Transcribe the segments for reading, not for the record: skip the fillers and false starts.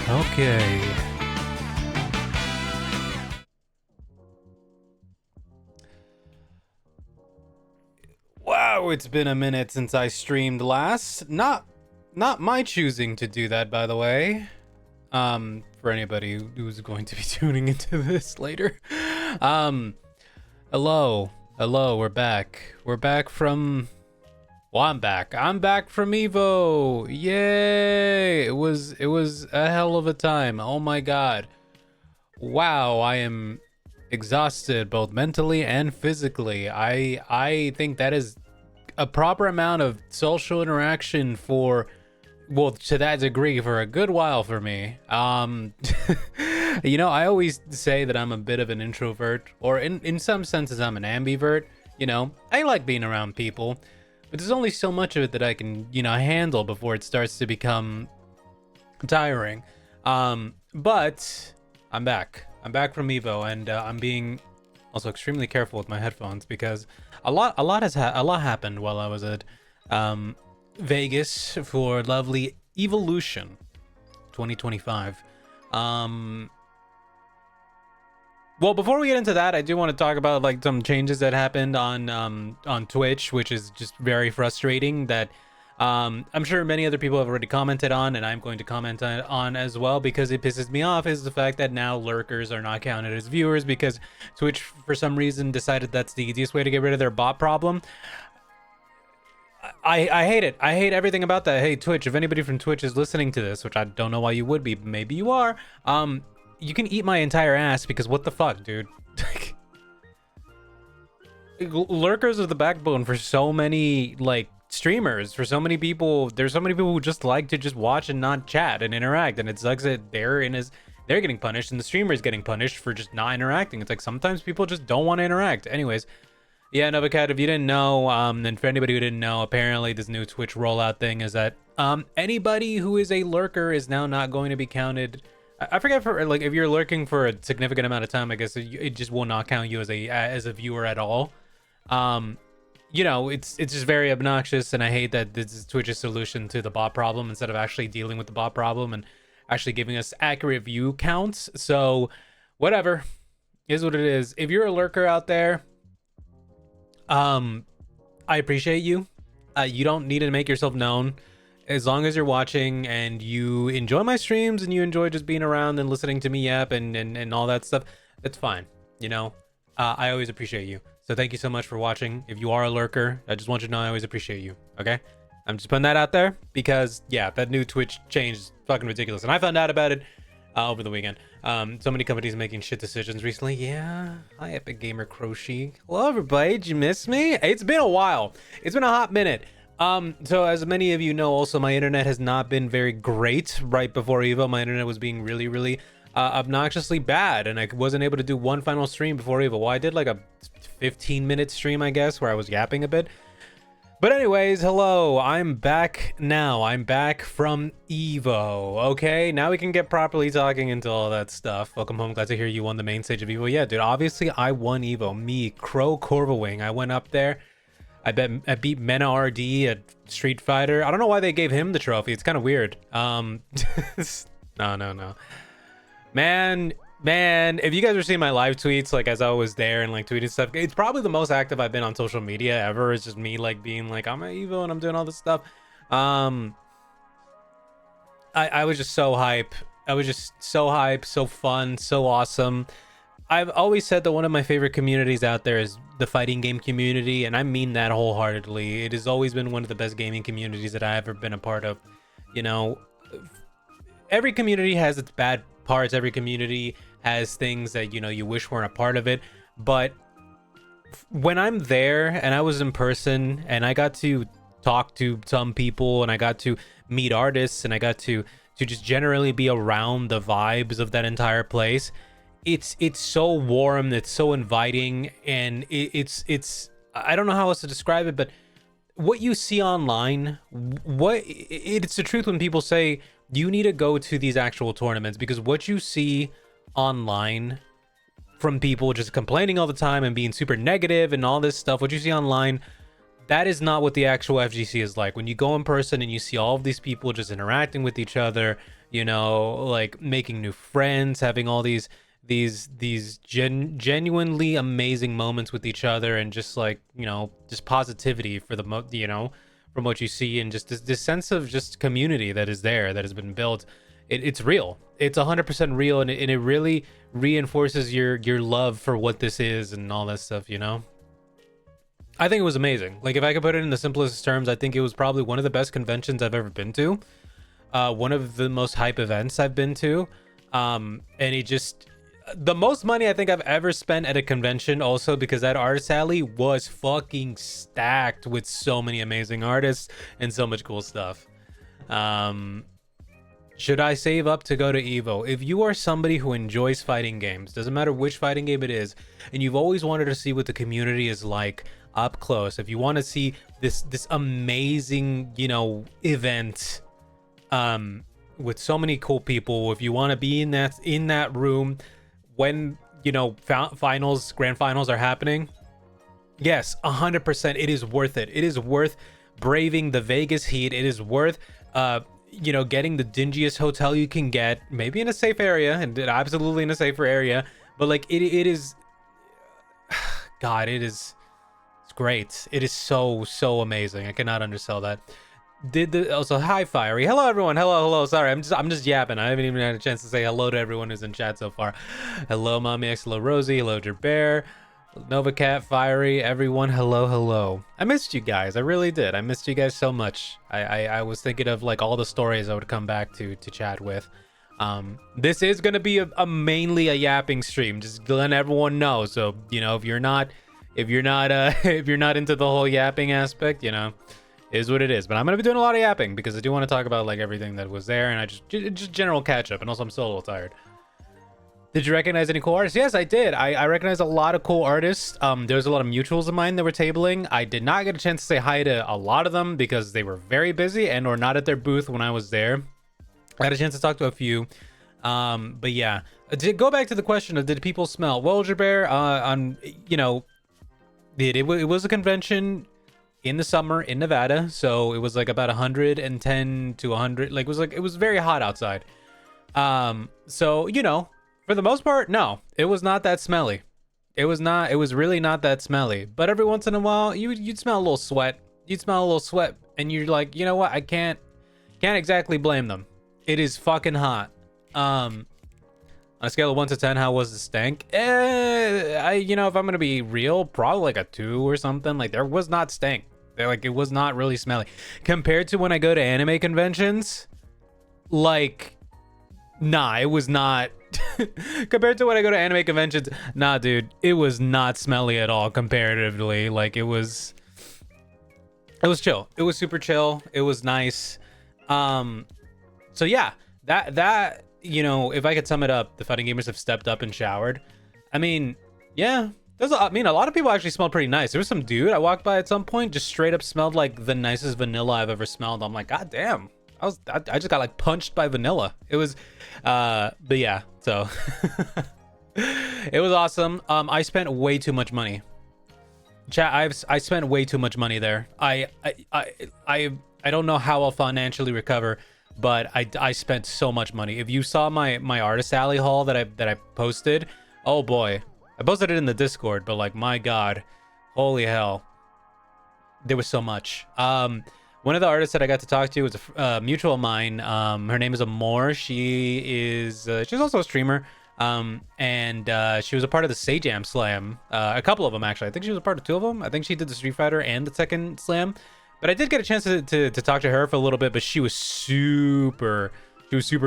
Okay. Wow, it's been a minute since I streamed last. Not my choosing to do that, by the way. For anybody who's going to be tuning into this later. Um, hello, we're back. We're back from. Well, I'm back. I'm back from EVO. Yay! It was a hell of a time. Oh my god. Wow, I am exhausted both mentally and physically. I think that is a proper amount of social interaction for, well, to that degree, for a good while for me. You know, I always say that I'm a bit of an introvert, or in some senses I'm an ambivert. You know, I like being around people, but there's only so much of it that I can, you know, handle before it starts to become tiring. But I'm back. I'm back from EVO, and I'm being also extremely careful with my headphones because a lot happened while I was at Vegas for lovely Evolution 2025. Well, before we get into that, I do want to talk about like some changes that happened on Twitch, which is just very frustrating. That I'm sure many other people have already commented on, and I'm going to comment on as well because it pisses me off. Is the fact that now lurkers are not counted as viewers because Twitch, for some reason, decided that's the easiest way to get rid of their bot problem. I hate it. I hate everything about that. Hey, Twitch, if anybody from Twitch is listening to this, which I don't know why you would be, but maybe you are, you can eat my entire ass because what the fuck, dude? Lurkers are the backbone for so many, like, streamers. For so many people, there's so many people who just like to just watch and not chat and interact, and it sucks that they're getting punished and the streamer's getting punished for just not interacting. It's like sometimes people just don't want to interact. Anyways, yeah, Novacat, if you didn't know, and for anybody who didn't know, apparently this new Twitch rollout thing is that anybody who is a lurker is now not going to be counted. I forget, for like, if you're lurking for a significant amount of time, I guess it just will not count you as a viewer at all. You know, it's just very obnoxious, and I hate that this is Twitch's solution to the bot problem instead of actually dealing with the bot problem and actually giving us accurate view counts. So whatever, is what it is. If you're a lurker out there, I appreciate you. You don't need to make yourself known. As long as you're watching and you enjoy my streams and you enjoy just being around and listening to me yap and all that stuff, that's fine. You know, I always appreciate you. So thank you so much for watching. If you are a lurker, I just want you to know I always appreciate you. Okay? I'm just putting that out there because, yeah, that new Twitch change is fucking ridiculous. And I found out about it over the weekend. So many companies making shit decisions recently. Yeah. Hi, Epic Gamer Crochet. Hello, everybody. Did you miss me? It's been a while. It's been a hot minute. So as many of you know, also my internet has not been very great. Right before EVO, my internet was being really obnoxiously bad, and I wasn't able to do one final stream before EVO. Well, I did like a 15-minute stream, I guess, where I was yapping a bit. But anyways, hello, I'm back now. I'm back from EVO. Okay, now we can get properly talking into all that stuff. Welcome home. Glad to hear you won the main stage of EVO. Yeah, dude, obviously I won EVO. Me, Corviwing. I went up there. I beat Mena RD at Street Fighter. I don't know why they gave him the trophy. It's kind of weird. No. Man, if you guys were seeing my live tweets, like, as I was there and like tweeting stuff, it's probably the most active I've been on social media ever. It's just me like being like, I'm at EVO and I'm doing all this stuff. I was just so hype. I was just so hype, so fun, so awesome. I've always said that one of my favorite communities out there is the fighting game community, and I mean that wholeheartedly. It has always been one of the best gaming communities that I've ever been a part of. You know, every community has its bad parts. Every community has things that, you know, you wish weren't a part of it. But when I'm there and I was in person and I got to talk to some people and I got to meet artists and I got to just generally be around the vibes of that entire place, it's so warm, it's so inviting, and it's I don't know how else to describe it, but what you see online, it's the truth when people say you need to go to these actual tournaments, because what you see online from people just complaining all the time and being super negative and all this stuff, what you see online that is not what the actual FGC is like. When you go in person and you see all of these people just interacting with each other, you know, like making new friends, having all these genuinely amazing moments with each other, and just like, you know, just positivity for you know, from what you see, and just this sense of just community that is there, that has been built. It's real. It's 100% real, and it really reinforces your love for what this is and all that stuff, you know. I think it was amazing. Like, if I could put it in the simplest terms, I think it was probably one of the best conventions I've ever been to. One of the most hype events I've been to. And it just, the most money I think I've ever spent at a convention, also because that artist alley was fucking stacked with so many amazing artists and so much cool stuff. Should I save up to go to EVO? If you are somebody who enjoys fighting games, doesn't matter which fighting game it is, and you've always wanted to see what the community is like up close, if you want to see this amazing, you know, event with so many cool people, if you want to be in that room when, you know, grand finals are happening, yes, 100%, it is worth it. It is worth braving the Vegas heat. It is worth you know, getting the dingiest hotel you can get, maybe in a safe area, and absolutely in a safer area, but like it is God, it's great. It is so amazing. I cannot undersell that. Also, hi Fiery. Hello everyone. Hello. Sorry, I'm just yapping. I haven't even had a chance to say hello to everyone who's in chat so far. Hello Mommy X, hello Rosie, hello Bear, Nova Cat, Fiery, everyone. Hello. I missed you guys. I really did. I missed you guys so much. I was thinking of like all the stories I would come back to chat with. This is gonna be a mainly a yapping stream, just letting everyone know. So, you know, if you're not if you're not into the whole yapping aspect, you know, is what it is. But I'm gonna be doing a lot of yapping because I do want to talk about like everything that was there, and I just general catch up. And also, I'm still a little tired. Did you recognize any cool artists? Yes, I did. I recognized a lot of cool artists. There was a lot of mutuals of mine that were tabling. I did not get a chance to say hi to a lot of them because they were very busy and or not at their booth when I was there. I had a chance to talk to a few. But yeah, go back to the question of did people smell? Well, Jabert, on, you know, it was a convention in the summer in Nevada, so it was like about 110 to 100. Like it was very hot outside. So, you know, for the most part, no, it was not that smelly. It was really not that smelly. But every once in a while, you'd smell a little sweat. You'd smell a little sweat, and you're like, you know what? I can't exactly blame them. It is fucking hot. On a scale of 1 to 10, how was the stank? You know, if I'm gonna be real, probably like a 2 or something. Like, there was not stank. Like, it was not really smelly compared to when I go to anime conventions. Like, nah, it was not. Compared to when I go to anime conventions, nah, dude, it was not smelly at all comparatively. Like, it was chill. It was super chill. It was nice. So yeah, that you know, if I could sum it up, the fighting gamers have stepped up and showered. I mean, yeah, a lot of people actually smelled pretty nice. There was some dude I walked by at some point, just straight up smelled like the nicest vanilla I've ever smelled. I'm like, god damn, I just got like punched by vanilla. It was but yeah, so it was awesome. I spent way too much money. Chat, I spent way too much money there. I don't know how I'll financially recover, but I spent so much money. If you saw my artist alley haul that I posted, oh boy, I posted it in the Discord, but like, my god, holy hell, there was so much. One of the artists that I got to talk to was a mutual of mine. Her name is Amore. She's also a streamer. And she was a part of the Sajam Slam. A couple of them, actually. I think she was a part of 2 of them. I think she did the Street Fighter and the Tekken Slam. But I did get a chance to talk to her for a little bit, but she was super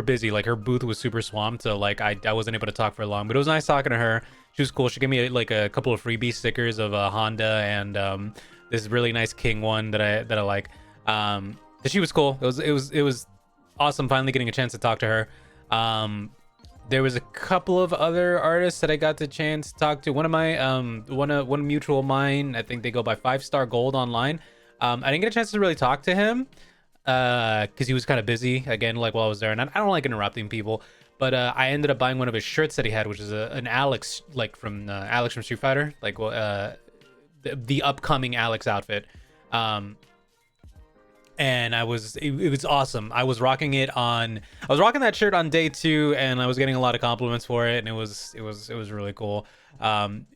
busy. Like, her booth was super swamped, so like I wasn't able to talk for long. But it was nice talking to her. She was cool. She gave me like a couple of freebie stickers of Honda and this really nice King one that I like. But she was cool. It was awesome finally getting a chance to talk to her. There was a couple of other artists that I got the chance to talk to. One of my one mutual of mine, I think they go by 5-Star Gold online. I didn't get a chance to really talk to him because he was kind of busy again, like while I was there, and I don't like interrupting people. But I ended up buying one of his shirts that he had, which is an Alex, like from Alex from Street Fighter, like the upcoming Alex outfit. And it was awesome. I was rocking that shirt on day 2, and I was getting a lot of compliments for it, and it was really cool.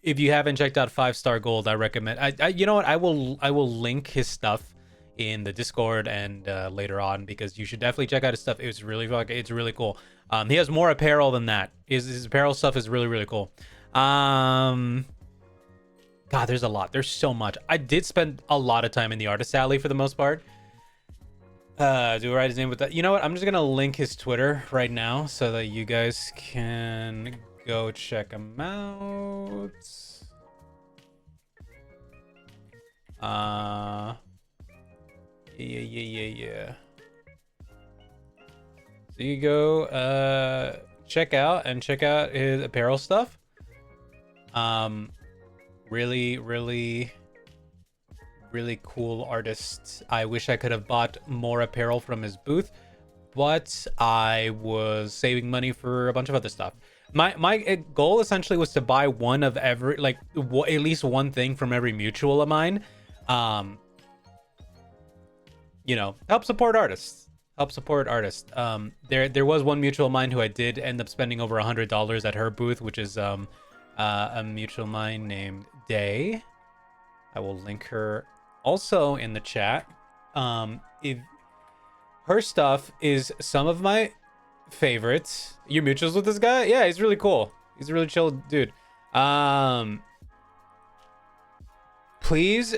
If you haven't checked out 5-Star Gold, I recommend. You know what? I will link his stuff in the Discord and later on, because you should definitely check out his stuff. It's really cool. He has more apparel than that. His apparel stuff is really cool. God, there's a lot. There's so much. I did spend a lot of time in the artist alley for the most part. Do I write his name with that? You know what? I'm just gonna link his Twitter right now so that you guys can go check him out. Yeah. So you go check out his apparel stuff. Really cool artist. I wish I could have bought more apparel from his booth, but I was saving money for a bunch of other stuff. My goal essentially was to buy one of every, like, at least one thing from every mutual of mine. You know, help support artists. There was one mutual of mine who I did end up spending over $100 at her booth, which is a mutual of mine named Day. I will link her also in the chat. If her stuff is some of my favorites. Your mutuals with this guy? Yeah, he's really cool. He's a really chill dude. Please,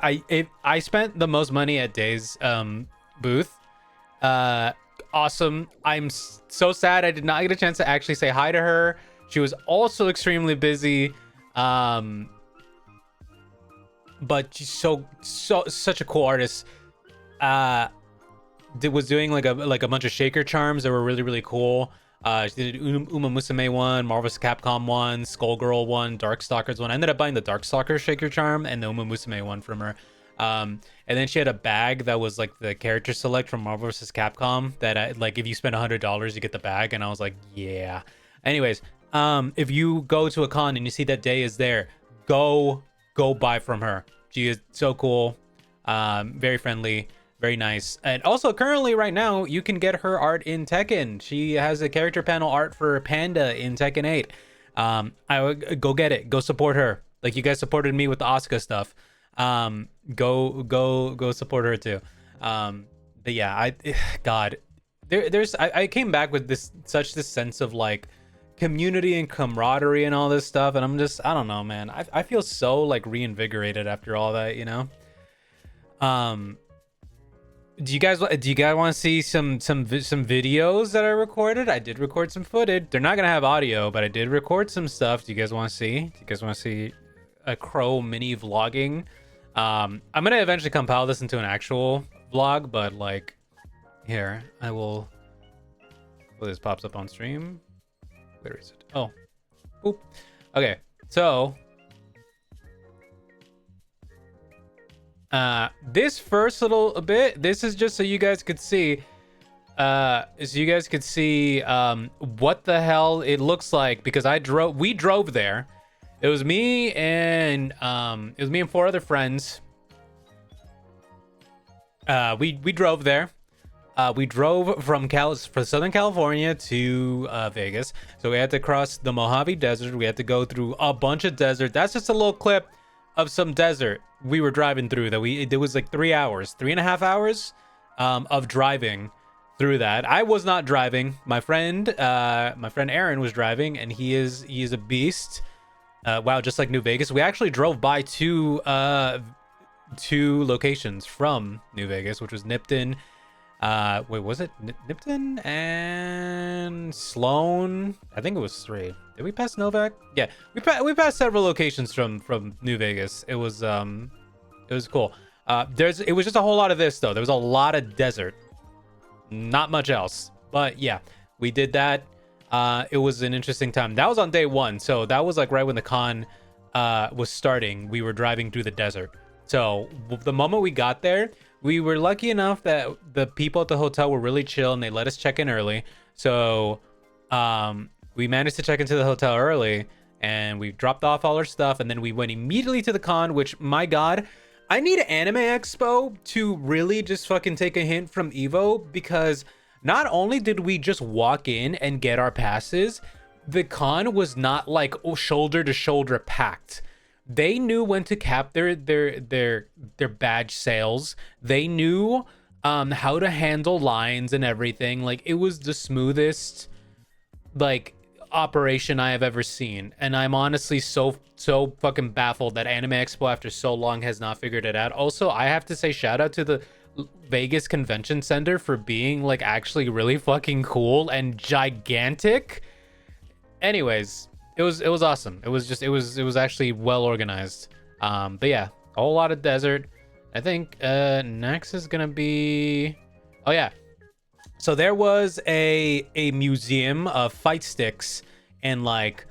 I spent the most money at Day's booth. Awesome. I'm so sad I did not get a chance to actually say hi to her. She was also extremely busy. But she's such a cool artist. Was doing like a bunch of shaker charms that were really cool. She did Uma Musume one, Marvel's Capcom one, Skullgirl one, Darkstalkers one. I ended up buying the Darkstalkers shaker charm and the Uma Musume one from her. And then she had a bag that was like the character select from Marvel vs. Capcom that like if you spend $100 you get the bag, and I was like, yeah. Anyways, if you go to a con and you see that Day is there, go buy from her. She is so cool, very friendly, very nice. And also currently right now you can get her art in Tekken. She has a character panel art for Panda in Tekken 8. I would go get it, go support her like you guys supported me with the Asuka stuff. Go support her too. But yeah, I came back with this sense of like community and camaraderie and all this stuff, and I don't know, man. I feel so like reinvigorated after all that, you know. Do you guys want to see some videos that I recorded? I did record some footage. They're not gonna have audio, but I did record some stuff. Do you guys want to see? Do you guys want to see a Crow mini vlogging? I'm gonna eventually compile this into an actual vlog, but like, here I will. Well, this pops up on stream. Where is it? Oh, oop. Okay, so this first little bit, this is just so you guys could see what the hell it looks like, because we drove there. It was me and 4 other friends. We drove there. We drove from Southern California to Vegas. So we had to cross the Mojave Desert. We had to go through a bunch of desert. That's just a little clip of some desert we were driving through. It was like 3.5 hours of driving through that. I was not driving. My friend Aaron was driving, and he is a beast. Wow, just like New Vegas. We actually drove by two locations from New Vegas, which was Nipton. Wait, was it Nipton and Sloan? I think it was 3. Did we pass Novak? Yeah, we passed several locations from New Vegas. It was cool. It was just a whole lot of this though. There was a lot of desert, not much else. But yeah, we did that. It was an interesting time. That was on day 1, so that was like right when the con was starting. We were driving through the desert. So the moment we got there, we were lucky enough that the people at the hotel were really chill and they let us check in early. So we managed to check into the hotel early, and we dropped off all our stuff, and then we went immediately to the con, which, my God, I need Anime Expo to really just fucking take a hint from EVO, because not only did we just walk in and get our passes, the con was not like shoulder to shoulder packed. They knew when to cap their badge sales. They knew how to handle lines and everything. Like, it was the smoothest like operation I have ever seen, and I'm honestly so fucking baffled that Anime Expo after so long has not figured it out. Also, I have to say shout out to the Vegas Convention Center for being like actually really fucking cool and gigantic. Anyways, it was awesome. It was actually well organized. But yeah, a whole lot of desert. I think next is gonna be, oh yeah, so there was a museum of fight sticks and like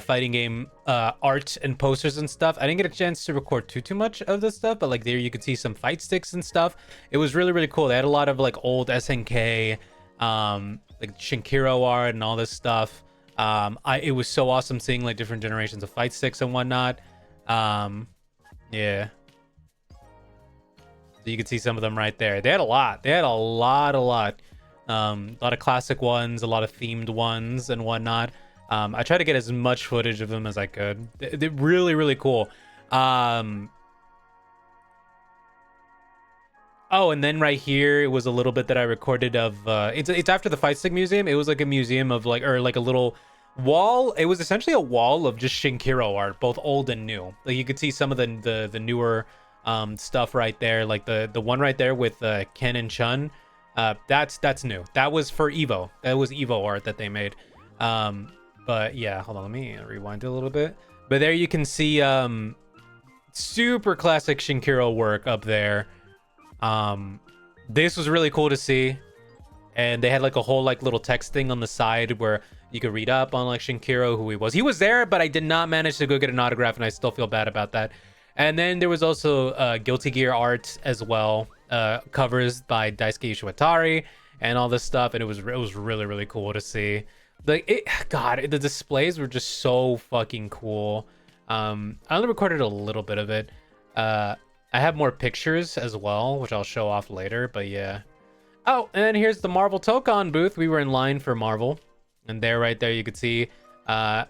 fighting game art and posters and stuff. I didn't get a chance to record too much of this stuff, but like there you could see some fight sticks and stuff. It was really cool. They had a lot of like old SNK, like Shinkiro art and all this stuff. It was so awesome seeing like different generations of fight sticks and whatnot. Yeah. So you can see some of them right there. They had a lot. They had a lot. A lot of classic ones, a lot of themed ones and whatnot. I tried to get as much footage of them as I could. They're really cool. Oh, and then right here, it was a little bit that I recorded of, it's after the Fight Stick Museum. It was like a museum of like, or like a little wall. It was essentially a wall of just Shinkiro art, both old and new. Like you could see some of the newer stuff right there, like the one right there with Ken and Chun. That's new. That was for EVO. That was EVO art that they made. But yeah, hold on, let me rewind it a little bit. But there you can see super classic Shinkiro work up there. This was really cool to see. And they had like a whole like little text thing on the side where you could read up on like Shinkiro, who he was. He was there, but I did not manage to go get an autograph, and I still feel bad about that. And then there was also Guilty Gear art as well, covers by Daisuke Ishiwatari and all this stuff, and it was really cool to see. Like God, the displays were just so fucking cool. I only recorded a little bit of it. I have more pictures as well, which I'll show off later, but yeah. Oh, and then here's the Marvel Tokon booth. We were in line for Marvel, and there, right there, you could see a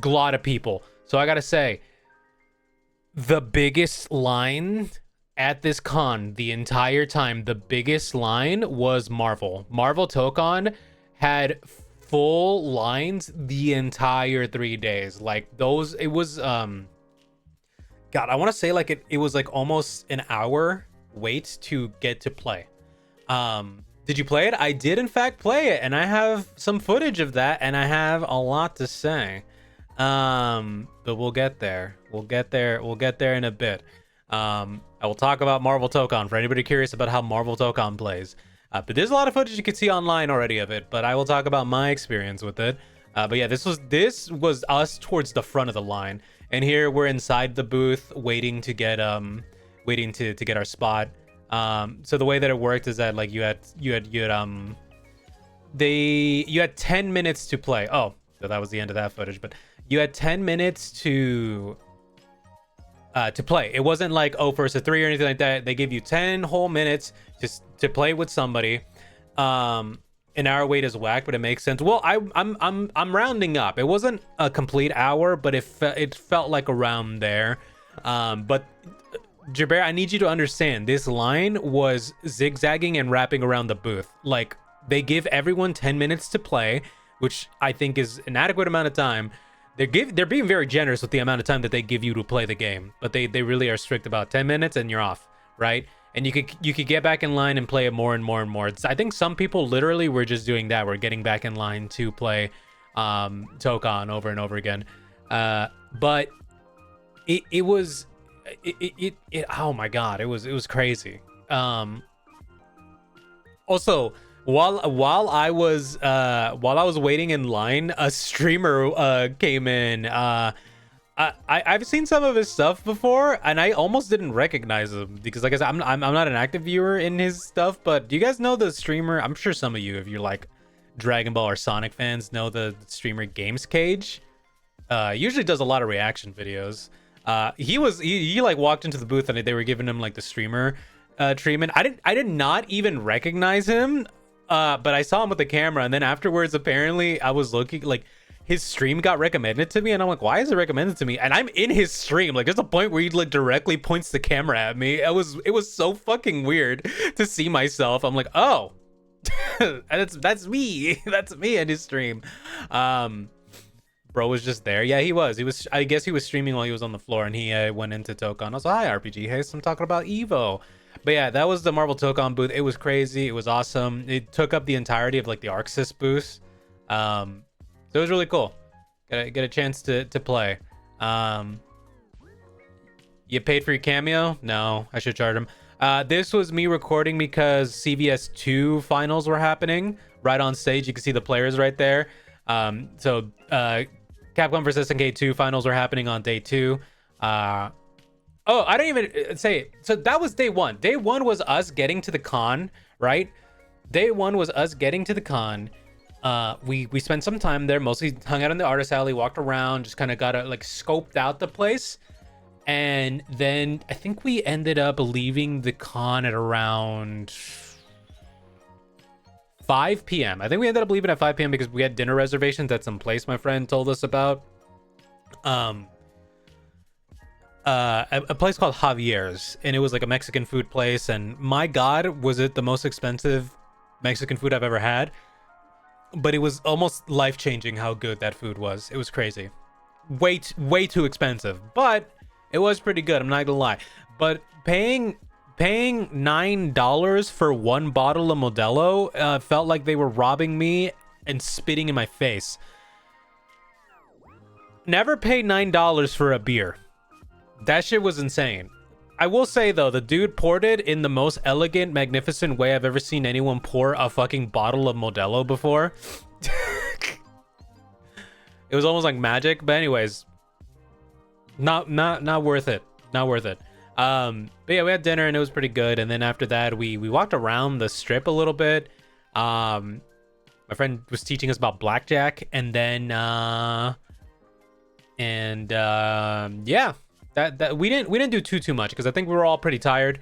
lot of people. So I gotta say, the biggest line at this con the entire time, the biggest line was Marvel. Marvel Tokon had full lines the entire 3 days. Like those, it was God, I want to say like it was like almost an hour wait to get to play. Did you play it? I did in fact play it, and I have some footage of that, and I have a lot to say. But we'll get there. We'll get there in a bit. I will talk about Marvel Tokon for anybody curious about how Marvel Tokon plays. But there's a lot of footage you can see online already of it, but I will talk about my experience with it. But yeah, this was us towards the front of the line, and here we're inside the booth waiting to get to get our spot. So the way that it worked is that like you had 10 minutes to play. Oh, so that was the end of that footage, but you had 10 minutes to play. It wasn't like, oh, first to 3 or anything like that. They give you 10 whole minutes just to play with somebody. An hour wait is whack, but it makes sense. Well, I'm rounding up. It wasn't a complete hour, but it felt like around there. But Jaber, I need you to understand, this line was zigzagging and wrapping around the booth. Like, they give everyone 10 minutes to play, which I think is an adequate amount of time. They're being very generous with the amount of time that they give you to play the game, but they really are strict about 10 minutes and you're off, right? And you could get back in line and play it more and more and more. I think some people literally were just doing that. We're getting back in line to play Tokon over and over again. But it was oh my God, it was crazy. Also, while I was waiting in line, a streamer came in. I've seen some of his stuff before, and I almost didn't recognize him because, like I said, I'm not an active viewer in his stuff. But do you guys know the streamer? I'm sure some of you, if you're like Dragon Ball or Sonic fans, know the streamer Games Cage. Usually does a lot of reaction videos. He like walked into the booth and they were giving him like the streamer treatment. I did not even recognize him, but I saw him with the camera, and then afterwards apparently I was looking like his stream got recommended to me, and I'm like, why is it recommended to me? And I'm in his stream. Like, there's a point where he like directly points the camera at me. It was so fucking weird to see myself. I'm like, oh, that's me. That's me in his stream. Bro was just there. Yeah, he was. I guess he was streaming while he was on the floor, and he went into Tokon. I was like, hi, RPG. Hey, so I'm talking about EVO. But yeah, that was the Marvel Tokon booth. It was crazy. It was awesome. It took up the entirety of like the Arxis booth. So it was really cool. Get a chance to play. You paid for your cameo? No, I should charge him. This was me recording because CVS 2 finals were happening right on stage. You can see the players right there. So Capcom vs SNK 2 finals were happening on day 2. Oh, I don't even say it. So that was day 1. Day 1 was us getting to the con, right? Day 1 was us getting to the con. We spent some time there, mostly hung out in the artist alley, walked around, just kind of got like scoped out the place. And then I think we ended up leaving the con at around 5 p.m. I think we ended up leaving at 5 p.m. because we had dinner reservations at some place my friend told us about. A place called Javier's, and it was like a Mexican food place, and my god, was it the most expensive Mexican food I've ever had. But it was almost life-changing how good that food was. It was crazy. Way too expensive, but it was pretty good, I'm not gonna lie. But paying $9 for one bottle of Modelo felt like they were robbing me and spitting in my face. Never pay $9 for a beer. That shit was insane. I will say though, the dude poured it in the most elegant, magnificent way I've ever seen anyone pour a fucking bottle of Modelo before. It was almost like magic, but anyways, not worth it. Not worth it. But yeah, we had dinner and it was pretty good. And then after that, we walked around the strip a little bit. My friend was teaching us about blackjack, and then yeah. That we didn't do too much because I think we were all pretty tired,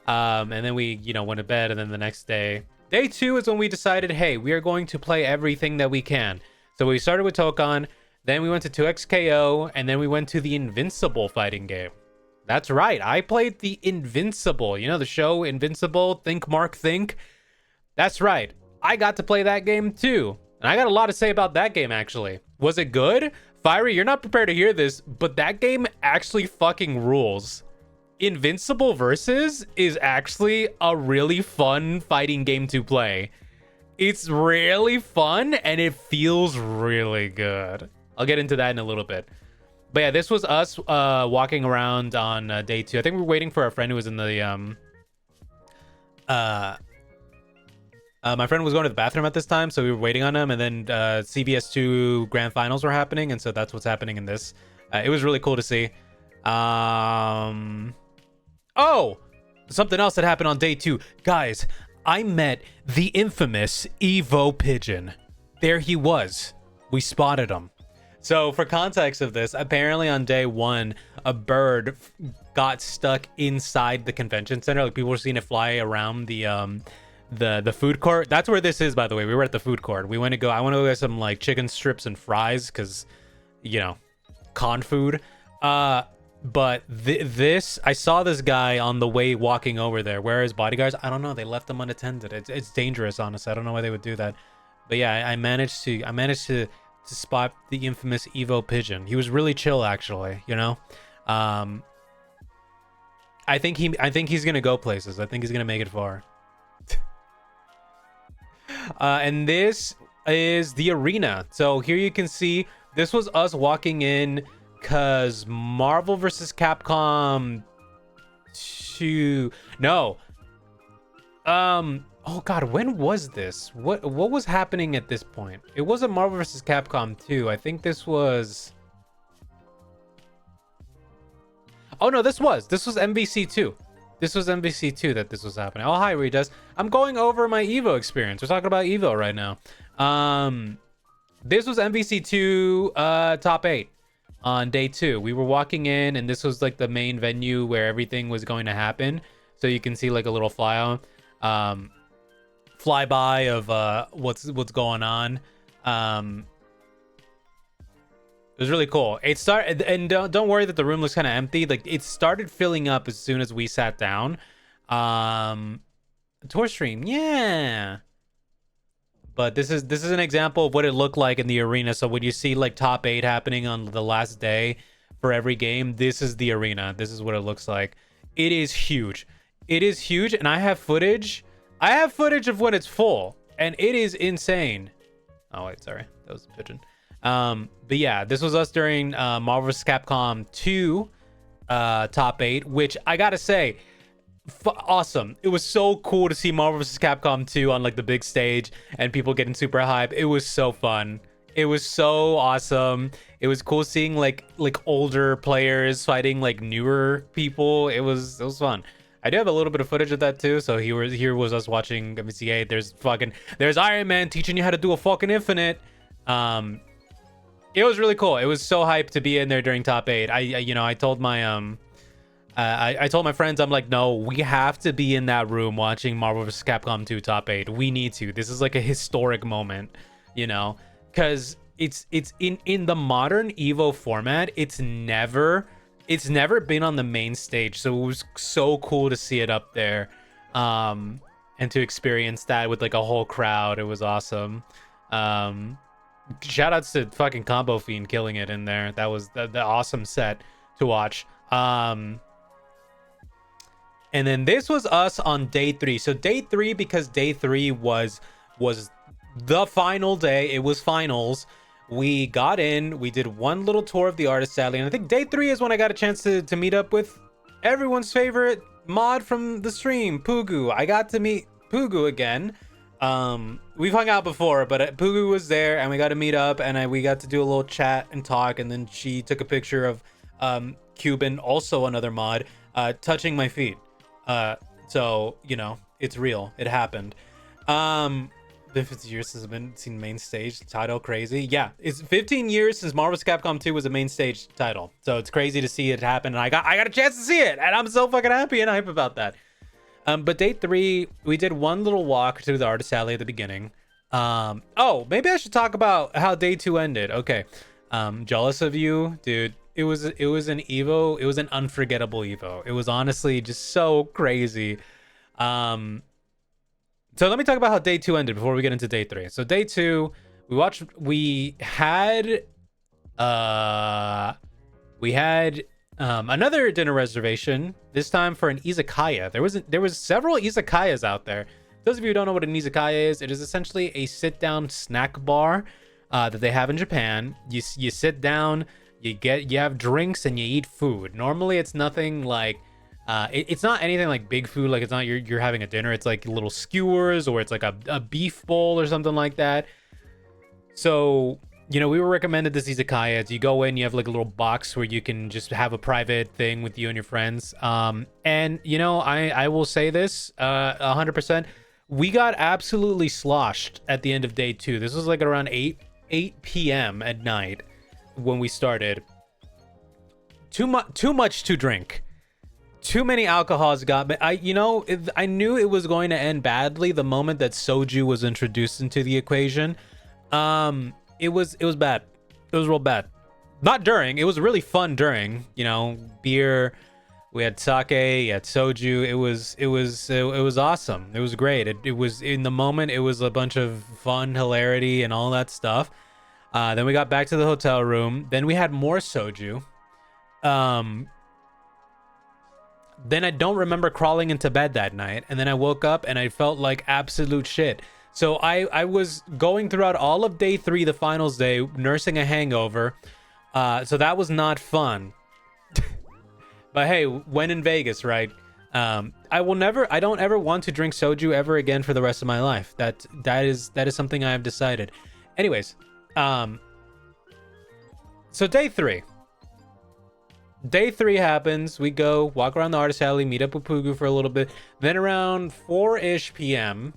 and then we went to bed. And then the next day 2 is when we decided, hey, we are going to play everything that we can. So we started with Tokon, then we went to 2XKO, and then we went to the Invincible fighting game. That's right, I played the Invincible, the show Invincible, Think Mark Think. That's right, I got to play that game too, and I got a lot to say about that game. Actually, was it good? Fiery, you're not prepared to hear this, but that game actually fucking rules. Invincible Versus is actually a really fun fighting game to play. It's really fun and it feels really good. I'll get into that in a little bit. But yeah, this was us walking around on day 2. I think we were waiting for our friend who was in the my friend was going to the bathroom at this time, so we were waiting on him, and then CVS 2 grand finals were happening, and so that's what's happening in this. It was really cool to see. Oh, something else that happened on day 2. Guys, I met the infamous EVO pigeon. There he was. We spotted him. So for context of this, apparently on day 1, a bird got stuck inside the convention center. Like, people were seeing it fly around the food court. That's where this is, by the way. We were at the food court. I want to go get some like chicken strips and fries because con food. But this, I saw this guy on the way walking over there. Where are his bodyguards? I don't know, they left them unattended. It's dangerous, honestly. I don't know why they would do that. But yeah, I managed to spot the infamous EVO pigeon. He was really chill, actually. I think he's gonna go places. I think he's gonna make it far. And this is the arena. So here you can see this was us walking in because Marvel vs. Capcom 2. No. Oh god, when was this? What was happening at this point? It wasn't Marvel vs. Capcom 2. I think this was. Oh no, this was MVC 2. This was MVC 2 that this was happening. Oh, hi, Regis. I'm going over my EVO experience. We're talking about EVO right now. This was MVC 2 top 8. on day 2. We were walking in, and this was like the main venue where everything was going to happen. So you can see like a little flyby of what's going on. It was really cool. It started, and don't worry that the room looks kind of empty. Like, it started filling up as soon as we sat down. Tour stream, yeah. But this is an example of what it looked like in the arena. So when you see like top 8 happening on the last day for every game, this is the arena. This is what it looks like. It is huge. It is huge, and I have footage. I have footage of when it's full, and it is insane. Oh wait, sorry, that was a pigeon. But yeah, this was us during Marvel vs. Capcom 2 top 8, which I gotta say, awesome. It was so cool to see Marvel vs. Capcom 2 on like the big stage and people getting super hype. It was so fun. It was so awesome. It was cool seeing like older players fighting like newer people. It was fun. I do have a little bit of footage of that too. So here was us watching MCA. There's Iron Man teaching you how to do a fucking infinite. It was really cool. It was so hyped to be in there during top 8. I told my I told my friends, I'm like, no, we have to be in that room watching Marvel vs. Capcom 2 top 8. We need to. This is like a historic moment, because it's in the modern EVO format. It's never been on the main stage, so it was so cool to see it up there, and to experience that with like a whole crowd. It was awesome. Shout outs to fucking Combo Fiend killing it in there. That was the awesome set to watch. And then this was us on day 3. So day 3, because day 3 was the final day. It was finals. We got in. We did one little tour of the artist alley, and I think day 3 is when I got a chance to meet up with everyone's favorite mod from the stream, Pugu. I got to meet Pugu again. We've hung out before, but Pugu was there, and we got to meet up, and we got to do a little chat and talk, and then she took a picture of Cuban, also another mod, touching my feet. So it's real. It happened. Been 15 years since I've been seen main stage title. Crazy. Yeah, it's 15 years since Marvel vs. Capcom 2 was a main stage title, so it's crazy to see it happen, and I got a chance to see it, and I'm so fucking happy and hype about that. But day 3, we did one little walk to the artist alley at the beginning. Oh, maybe I should talk about how day 2 ended. Okay. Jealous of you, dude. It was an EVO. It was an unforgettable EVO. It was honestly just so crazy. So let me talk about how day 2 ended before we get into day 3. So day 2, we had another dinner reservation, this time for an izakaya. There was several izakayas out there. Those of you who don't know what an izakaya is, it is essentially a sit-down snack bar that they have in Japan. You sit down, you have drinks, and you eat food. Normally, it's nothing like it's not anything like big food. Like, it's not you're having a dinner. It's like little skewers, or it's like a beef bowl or something like that. So we were recommended this izakaya. You go in, you have like a little box where you can just have a private thing with you and your friends. And I will say this 100%. We got absolutely sloshed at the end of day 2. This was like around 8 p.m. at night when we started. Too much to drink. Too many alcohols got me. I knew it was going to end badly the moment that soju was introduced into the equation. It was bad. It was real bad. Not during. It was really fun during. Beer. We had sake. You had soju. It was awesome. It was great. It was in the moment. It was a bunch of fun, hilarity, and all that stuff. Then we got back to the hotel room. Then we had more soju. Then I don't remember crawling into bed that night. And then I woke up and I felt like absolute shit. So I was going throughout all of day 3, the finals day, nursing a hangover. So that was not fun. But hey, when in Vegas, right? I don't ever want to drink soju ever again for the rest of my life. That is something I have decided. Anyways, so day 3. Day 3 happens. We go walk around the artist alley, meet up with Pugu for a little bit. Then around 4-ish p.m.,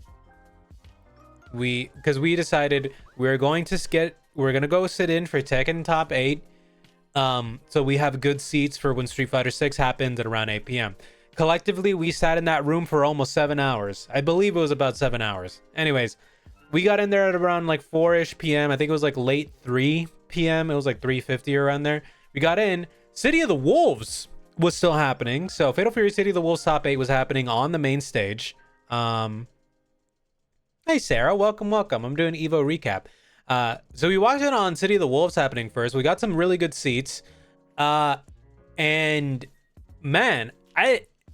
because we decided we're gonna go sit in for Tekken top 8. So we have good seats for when Street Fighter 6 happened at around 8 p.m. Collectively, we sat in that room for almost 7 hours. I believe it was about 7 hours. Anyways, we got in there at around like 4-ish p.m. I think it was like late 3 p.m. It was like 3:50 around there. We got in. City of the Wolves was still happening. So Fatal Fury City of the Wolves top 8 was happening on the main stage. Hey, Sarah. Welcome. I'm doing EVO recap. So we watched it on City of the Wolves happening first. We got some really good seats. And man,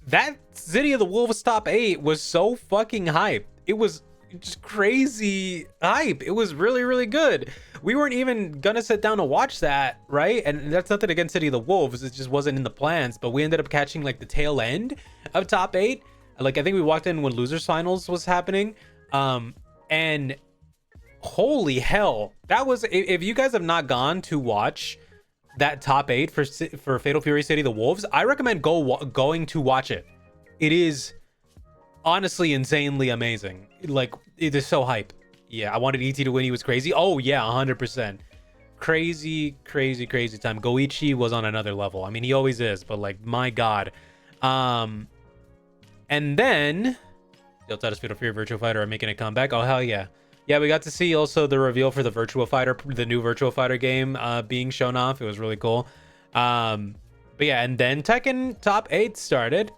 that City of the Wolves top 8 was so fucking hype. It was just crazy hype. It was really, really good. We weren't even gonna sit down to watch that, right? And that's nothing against City of the Wolves. It just wasn't in the plans. But we ended up catching like the tail end of top 8. Like I think we walked in when losers finals was happening. And holy hell, that was, if you guys have not gone to watch that top 8 for Fatal Fury City of the Wolves, I recommend going to watch it. It is honestly insanely amazing. Like, it is so hype. Yeah, I wanted ET to win. He was crazy. Oh yeah, 100%. Crazy time. Goichi was on another level. I mean, he always is, but like, my god. And then Steel Titus Fatal Fury Virtual Fighter are making a comeback. Oh hell yeah. Yeah, we got to see also the reveal for the Virtua Fighter, the new Virtua Fighter game being shown off. It was really cool. But yeah, and then Tekken Top 8 started.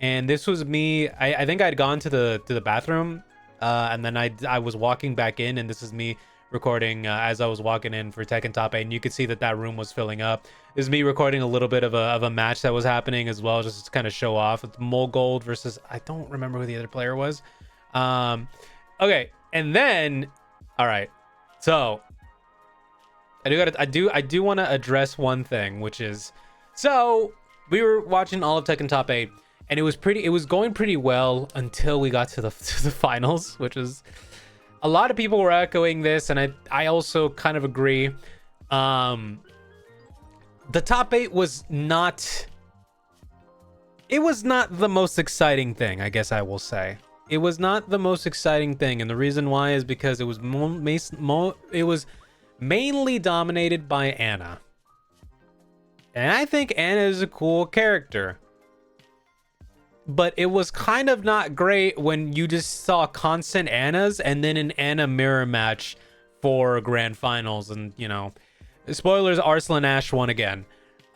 And this was me. I think I'd gone to the bathroom. And then I was walking back in, and this is me recording as I was walking in for Tekken Top 8. And you could see that room was filling up. This is me recording a little bit of a match that was happening as well, just to kind of show off. It's Molgold versus, I don't remember who the other player was. Okay. And then, all right, so I do want to address one thing, which is, so we were watching all of Tekken Top 8, and it was going pretty well until we got to the finals, which is, a lot of people were echoing this, and I also kind of agree. The top 8 was not, it was not the most exciting thing, I guess I will say. It was not the most exciting thing, and the reason why is because it was mainly dominated by Anna. And I think Anna is a cool character. But it was kind of not great when you just saw constant Annas and then an Anna mirror match for grand finals, and you know, spoilers, Arslan Ash won again.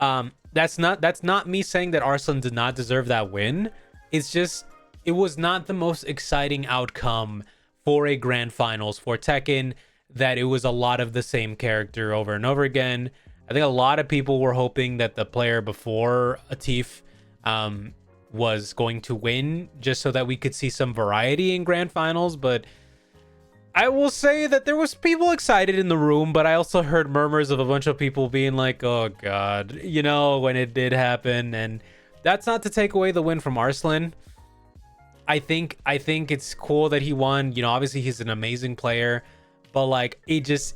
That's not me saying that Arslan did not deserve that win. It's just, it was not the most exciting outcome for a grand finals for Tekken, that it was a lot of the same character over and over again. I think a lot of people were hoping that the player before Atif was going to win, just so that we could see some variety in grand finals. But I will say that there was people excited in the room, but I also heard murmurs of a bunch of people being like, oh god, you know, when it did happen. And that's not to take away the win from Arslan. I think it's cool that he won. You know, obviously he's an amazing player, but like, it is,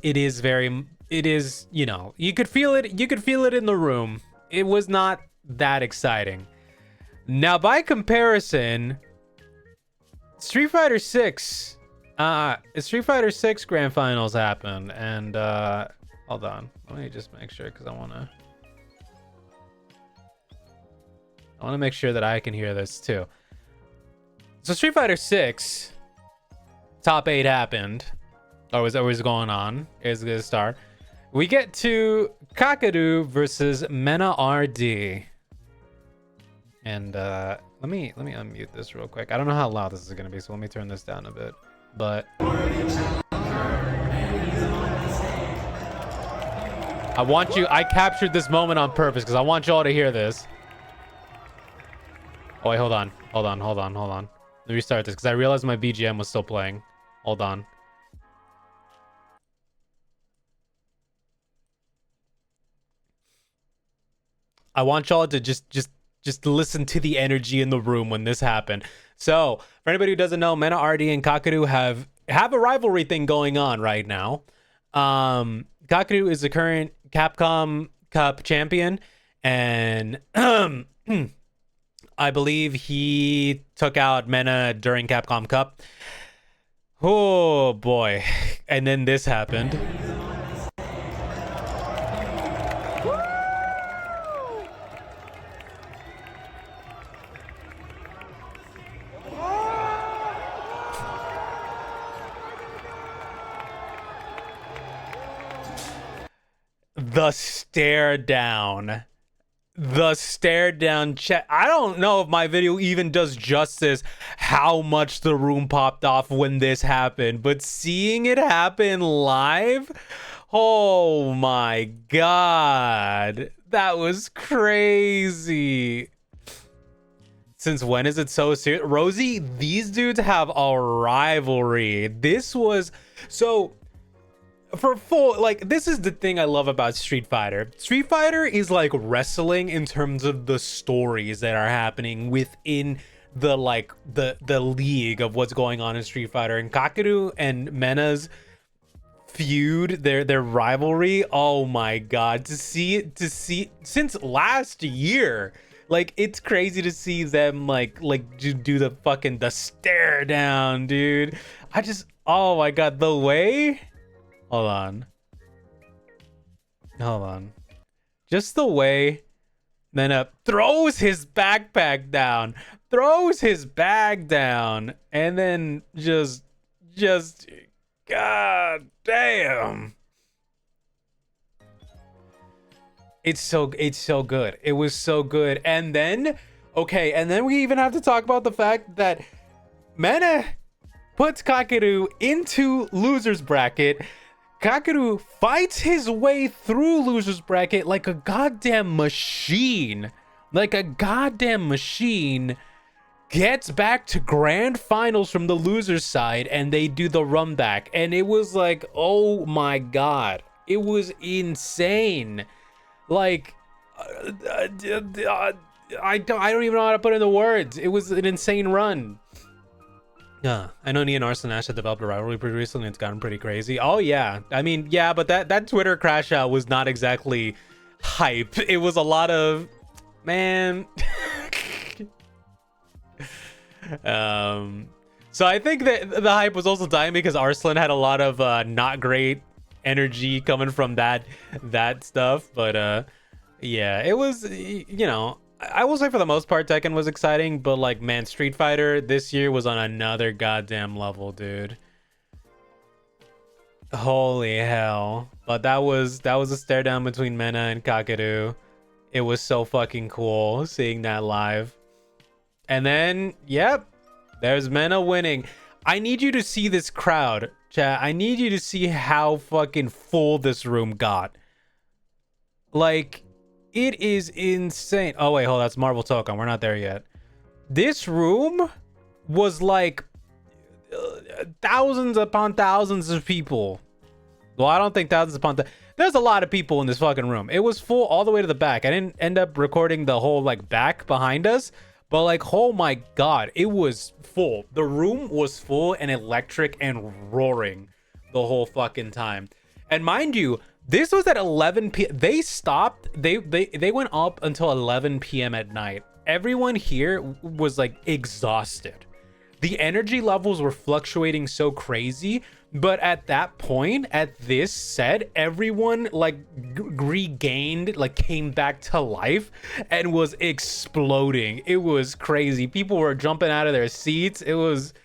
you know, you could feel it in the room. It was not that exciting. Now, by comparison, Street Fighter 6 grand finals happened, and hold on, let me just make sure, because I want to make sure that I can hear this too. So Street Fighter 6 top 8 happened, or was going on. It's gonna start. We get to Kakadu versus Mena RD. And let me unmute this real quick. I don't know how loud this is gonna be, so let me turn this down a bit. But I captured this moment on purpose because I want you all to hear this. Oh wait, hold on. Let me restart this because I realized my BGM was still playing. Hold on. I want y'all to just listen to the energy in the room when this happened. So, for anybody who doesn't know, Mena RD and Kakadu have a rivalry thing going on right now. Kakadu is the current Capcom Cup champion, and I believe he took out Mena during Capcom Cup. Oh boy. And then this happened. the stare down. The stare down chat. I don't know if my video even does justice how much the room popped off when this happened, but seeing it happen live, oh my god, that was crazy. Since when is it so serious? Rosie, these dudes have a rivalry. This was so for full, like, this is the thing I love about Street Fighter. Street Fighter is like wrestling in terms of the stories that are happening within the like the league of what's going on in Street Fighter. And Kakeru and Mena's feud, their rivalry, oh my god, to see since last year, like, it's crazy to see them like do the stare down, dude. I just, oh my god, the way, hold on, just the way Mena throws his backpack down, throws his bag down, and then just god damn, it's so good. It was so good. And then, okay, and then we even have to talk about the fact that Mena puts Kakeru into loser's bracket. Kakeru fights his way through loser's bracket like a goddamn machine. Like a goddamn machine. Gets back to grand finals from the loser's side, and they do the run back. And it was like, oh my god. It was insane. Like, I don't even know how to put it into words. It was an insane run. Yeah, I know Nia and Arslan Ash have developed a rivalry pretty recently. It's gotten pretty crazy. Oh yeah, I mean, yeah, but that Twitter crash out was not exactly hype. It was a lot of, man. So I think that the hype was also dying because Arslan had a lot of not great energy coming from that stuff. But yeah, it was, you know, I will say for the most part Tekken was exciting, but like, man, Street Fighter this year was on another goddamn level, dude. Holy hell. But that was a stare down between Mena and Kakeru. It was so fucking cool seeing that live. And then, yep, there's Mena winning. I need you to see this crowd, chat. I need you to see how fucking full this room got. Like, it is insane. Oh wait, hold on, that's Marvel Tokon. We're not there yet. This room was like thousands upon thousands of people. Well, I don't think thousands upon there's a lot of people in this fucking room. It was full all the way to the back. I didn't end up recording the whole like back behind us, but like, oh my god, it was full. The room was full and electric and roaring the whole fucking time. And mind you, this was at 11 p.m. They stopped. They went up until 11 p.m. at night. Everyone here was like exhausted. The energy levels were fluctuating so crazy, but at that point, at this set, everyone like regained, like came back to life and was exploding. It was crazy. People were jumping out of their seats. It was,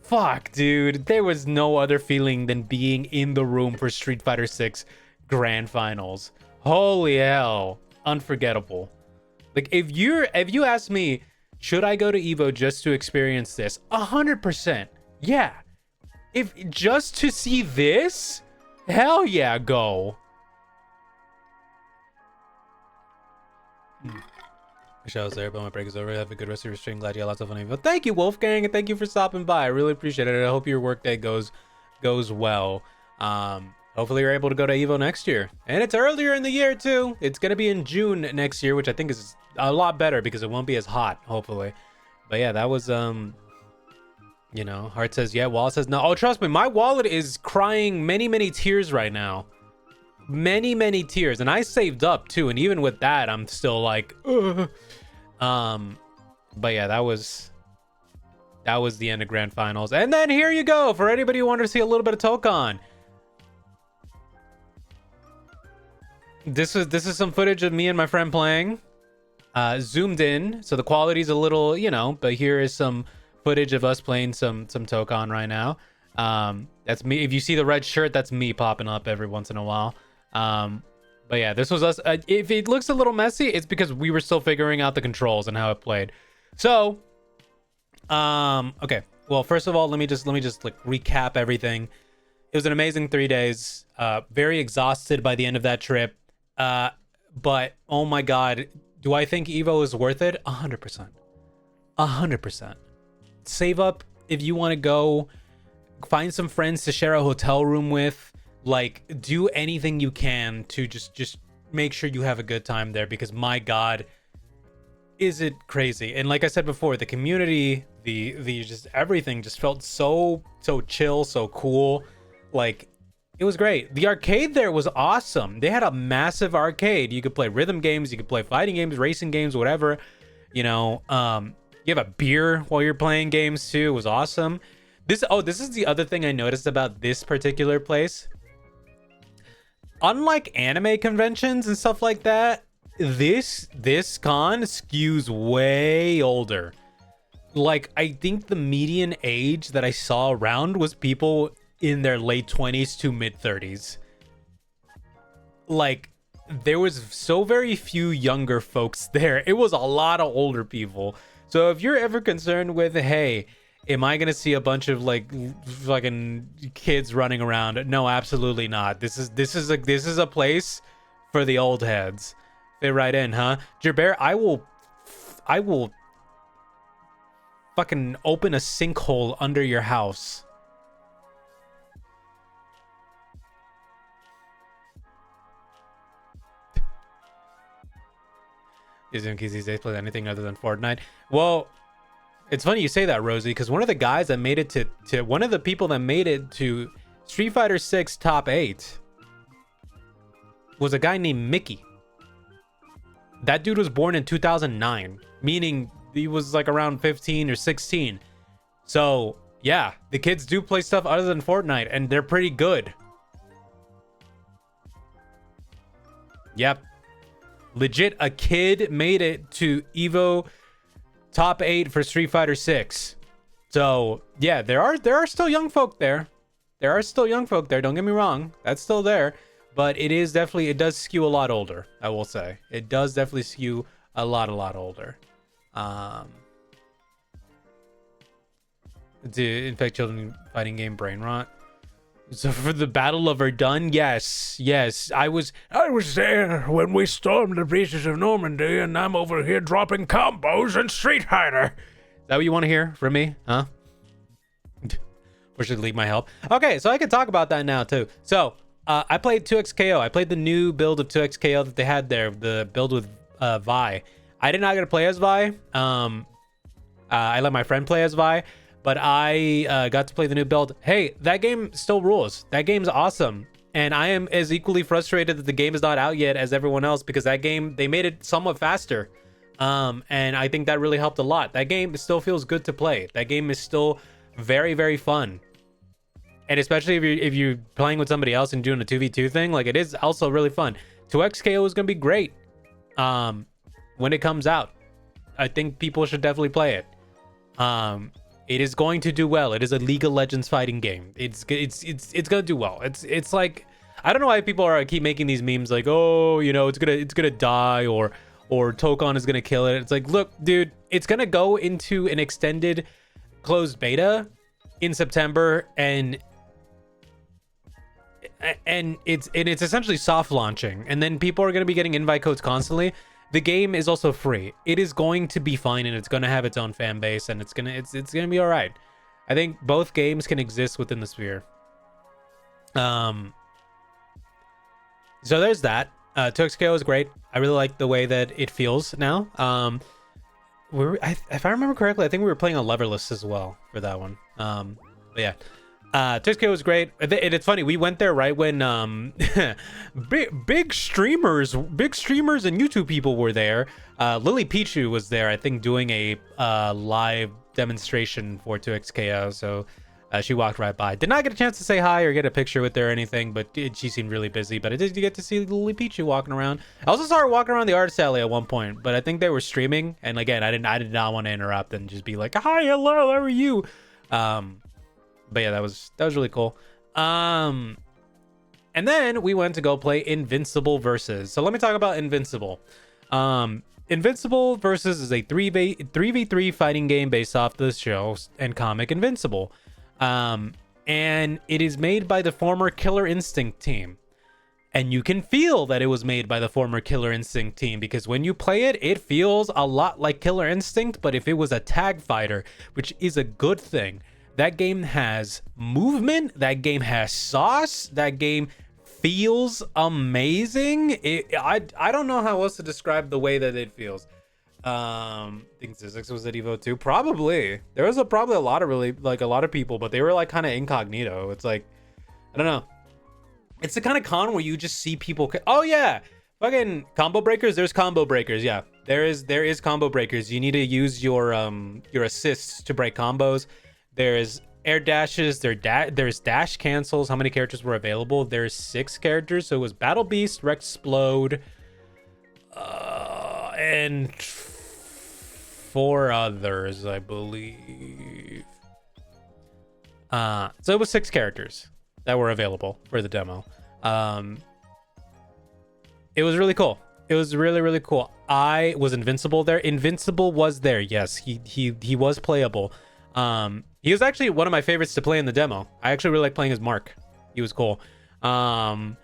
fuck, dude. There was no other feeling than being in the room for Street Fighter 6 Grand Finals. Holy hell, unforgettable. Like, if you ask me, should I go to EVO just to experience this? 100%. Yeah. If just to see this, hell yeah, go. Wish I was there, but my break is over. Have a good rest of your stream. Glad you had lots of fun. But thank you, Wolfgang, and thank you for stopping by. I really appreciate it. I hope your workday goes well. Hopefully you're able to go to EVO next year. And it's earlier in the year too. It's gonna be in June next year, which I think is a lot better because it won't be as hot, hopefully. But yeah, that was you know, Heart says yeah, Wallet says no. Oh, trust me, my wallet is crying many tears right now. Many tears. And I saved up too, and even with that, I'm still like, ugh. But yeah, that was the end of Grand Finals. And then here you go, for anybody who wanted to see a little bit of Tokon. This is some footage of me and my friend playing, zoomed in, so the quality's a little, you know, but here is some footage of us playing some Tokon right now. That's me. If you see the red shirt, that's me popping up every once in a while. But yeah, this was us. If it looks a little messy, it's because we were still figuring out the controls and how it played. So, okay. Well, first of all, let me just like recap everything. It was an amazing 3 days. Very exhausted by the end of that trip. But oh my God, do I think EVO is worth it? 100%. 100%. Save up if you want to go. Find some friends to share a hotel room with. Like, do anything you can to just make sure you have a good time there, because my God, is it crazy. And like I said before, the community, the just everything just felt so chill, so cool. Like, it was great. The arcade there was awesome. They had a massive arcade. You could play rhythm games, you could play fighting games, racing games, whatever. You know, you have a beer while you're playing games too. It was awesome. This is the other thing I noticed about this particular place. Unlike anime conventions and stuff like that, this con skews way older. Like, I think the median age that I saw around was people in their late 20s to mid 30s. Like, there was so very few younger folks there. It was a lot of older people. So if you're ever concerned with, hey, am I gonna see a bunch of like fucking kids running around? No, absolutely not. This is a place for the old heads. Fit right in, huh? Gerber, I will fucking open a sinkhole under your house. Is MKs these days play anything other than Fortnite? Well, it's funny you say that, Rosie, because one of the guys that made it to one of the people that made it to Street Fighter 6 top 8 was a guy named Mickey. That dude was born in 2009, meaning he was like around 15 or 16. So yeah, the kids do play stuff other than Fortnite, and they're pretty good. Yep. Legit, a kid made it to EVO top 8 for Street Fighter 6. So yeah, there are still young folk there. There are still young folk there. Don't get me wrong, that's still there, but it does skew a lot older. I will say it does definitely skew a lot older. To infect children fighting game brain rot. So for the Battle of Verdun, yes, I was there when we stormed the breaches of Normandy, and I'm over here dropping combos in Street Fighter. Is that what you want to hear from me, huh? Or should leave my help? Okay, so I can talk about that now too. So I played 2xKO. I played the new build of 2xKO that they had there, the build with Vi. I did not get to play as Vi. I let my friend play as Vi. But I got to play the new build. Hey, that game still rules. That game's awesome. And I am as equally frustrated that the game is not out yet as everyone else, because that game, they made it somewhat faster. And I think that really helped a lot. That game still feels good to play. That game is still very, very fun. And especially if you're playing with somebody else and doing a 2v2 thing, like, it is also really fun. 2xKO is going to be great when it comes out. I think people should definitely play it. It is going to do well. It is a League of Legends fighting game. It's gonna do well. It's like, I don't know why people keep making these memes like, oh, you know, it's gonna die, or Tokon is gonna kill it. It's like, look, dude, it's gonna go into an extended closed beta in September, and it's essentially soft launching, and then people are gonna be getting invite codes constantly. The game is also free. It is going to be fine, and it's going to have its own fan base, and it's gonna be all right. I think both games can exist within the sphere. So there's that. 2xKO is great. I really like the way that it feels now. If I remember correctly, I think we were playing on Leverless as well for that one. But yeah. 2xKO was great. It's funny, we went there right when big streamers and YouTube people were there. Lily Pichu was there, I think, doing a live demonstration for 2xKO. So she walked right by. Did not get a chance to say hi or get a picture with her or anything, but she seemed really busy. But I did get to see Lily Pichu walking around. I also saw her walking around the artist alley at one point, but I think they were streaming, and again, I did not want to interrupt and just be like, hi, hello, how are you? But yeah, that was really cool. And then we went to go play Invincible Versus. So let me talk about Invincible. Invincible Versus is a 3v3 fighting game based off the show and comic Invincible. And it is made by the former Killer Instinct team. And you can feel that it was made by the former Killer Instinct team, because when you play it, it feels a lot like Killer Instinct, but if it was a tag fighter, which is a good thing. That game has movement, that game has sauce, that game feels amazing. I don't know how else to describe the way that it feels. I think Zizix was at EVO too. Probably. There was probably a lot of a lot of people, but they were like kind of incognito. It's like, I don't know. It's the kind of con where you just see people. Oh yeah, fucking combo breakers. There's combo breakers. Yeah, there is combo breakers. You need to use your assists to break combos. There's air dashes. There's dash cancels. How many characters were available? There's 6 characters. So it was Battle Beast, Rexplode, and 4 others, I believe. So it was 6 characters that were available for the demo. It was really cool. It was really, really cool. I was Invincible there. Invincible was there. Yes, he was playable. He was actually one of my favorites to play in the demo. I actually really like playing as Mark. He was cool. But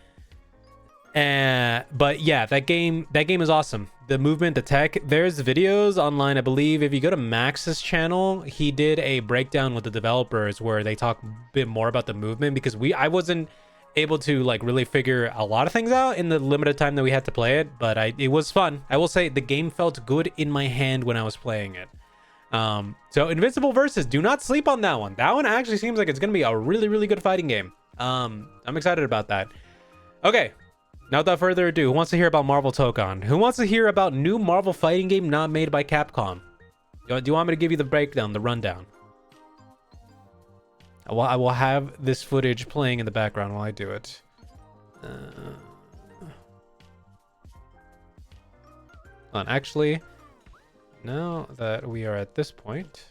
yeah, that game is awesome. The movement, the tech, there's videos online. I believe if you go to Max's channel, he did a breakdown with the developers where they talk a bit more about the movement, because I wasn't able to like really figure a lot of things out in the limited time that we had to play it, but it was fun. I will say the game felt good in my hand when I was playing it. So Invincible Versus, do not sleep on that one. That one actually seems like it's gonna be a really, really good fighting game. I'm excited about that. Okay. Now, without further ado, who wants to hear about Marvel Tokon? Who wants to hear about new Marvel fighting game not made by Capcom? Do you want me to give you the breakdown, the rundown? I will have this footage playing in the background while I do it. Actually, now that we are at this point...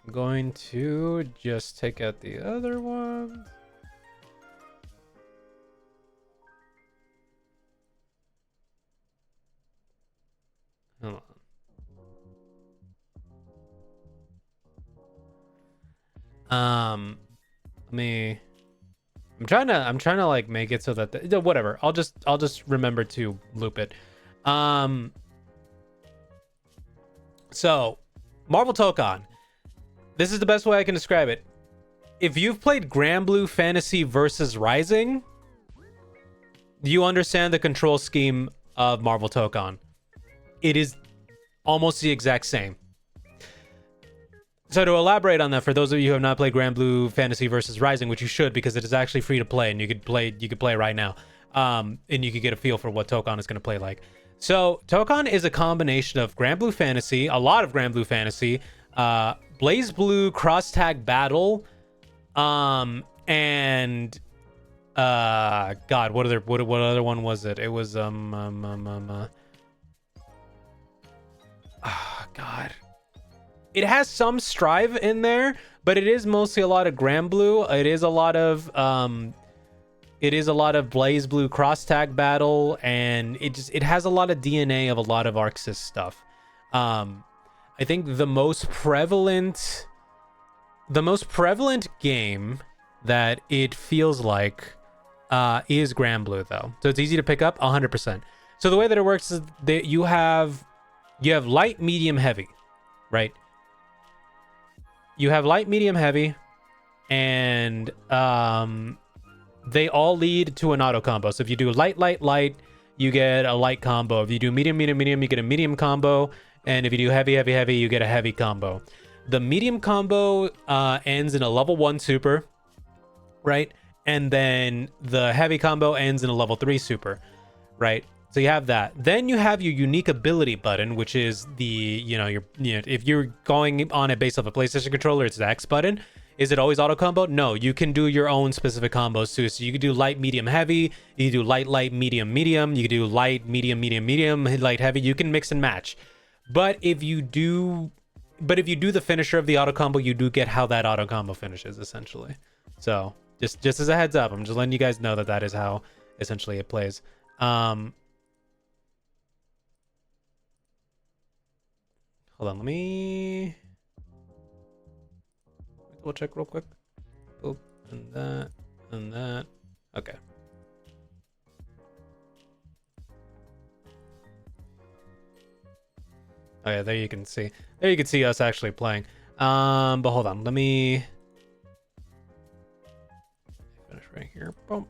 I'm going to just take out the other one. Hold on. I'm trying to like make it so that whatever. I'll just remember to loop it. So Marvel Tokon. This is the best way I can describe it. If you've played Granblue Fantasy versus Rising, you understand the control scheme of Marvel Tokon. It is almost the exact same. So to elaborate on that, for those of you who have not played Granblue Fantasy versus Rising, which you should, because it is actually free to play and you could play right now, and you could get a feel for what Tokon is going to play like. So Tokon is a combination of Granblue Fantasy, a lot of Granblue Fantasy, Blaze Blue Cross Tag Battle, and God, what other one was it? It was God. It has some Strive in there, but it is mostly a lot of Granblue. It is a lot of Blaze Blue Cross Tag Battle, and it has a lot of DNA of a lot of ArcSys stuff. I think the most prevalent game that it feels like is Granblue, though. So it's easy to pick up 100%. So the way that it works is that you have light, medium, heavy, right? You have light, medium, heavy, and they all lead to an auto combo. So if you do light, light, light, you get a light combo. If you do medium, medium, medium, you get a medium combo. And if you do heavy, heavy, heavy, you get a heavy combo. The medium combo ends in a level 1 super, right? And then the heavy combo ends in a level 3 super, right? So you have that. Then you have your unique ability button, which is the, if you're going on it based off a PlayStation controller, it's the X button. Is it always auto combo? No, you can do your own specific combos too. So you can do light, medium, heavy. You can do light, light, medium, medium. You can do light, medium, medium, medium, light, heavy. You can mix and match. But if you do the finisher of the auto combo, you do get how that auto combo finishes essentially. So just as a heads up, I'm just letting you guys know that that is how essentially it plays. Hold on, let me double check real quick. Boop, and that, and that. Okay. Oh yeah, there you can see. There you can see us actually playing. But hold on, let me finish right here. Boom.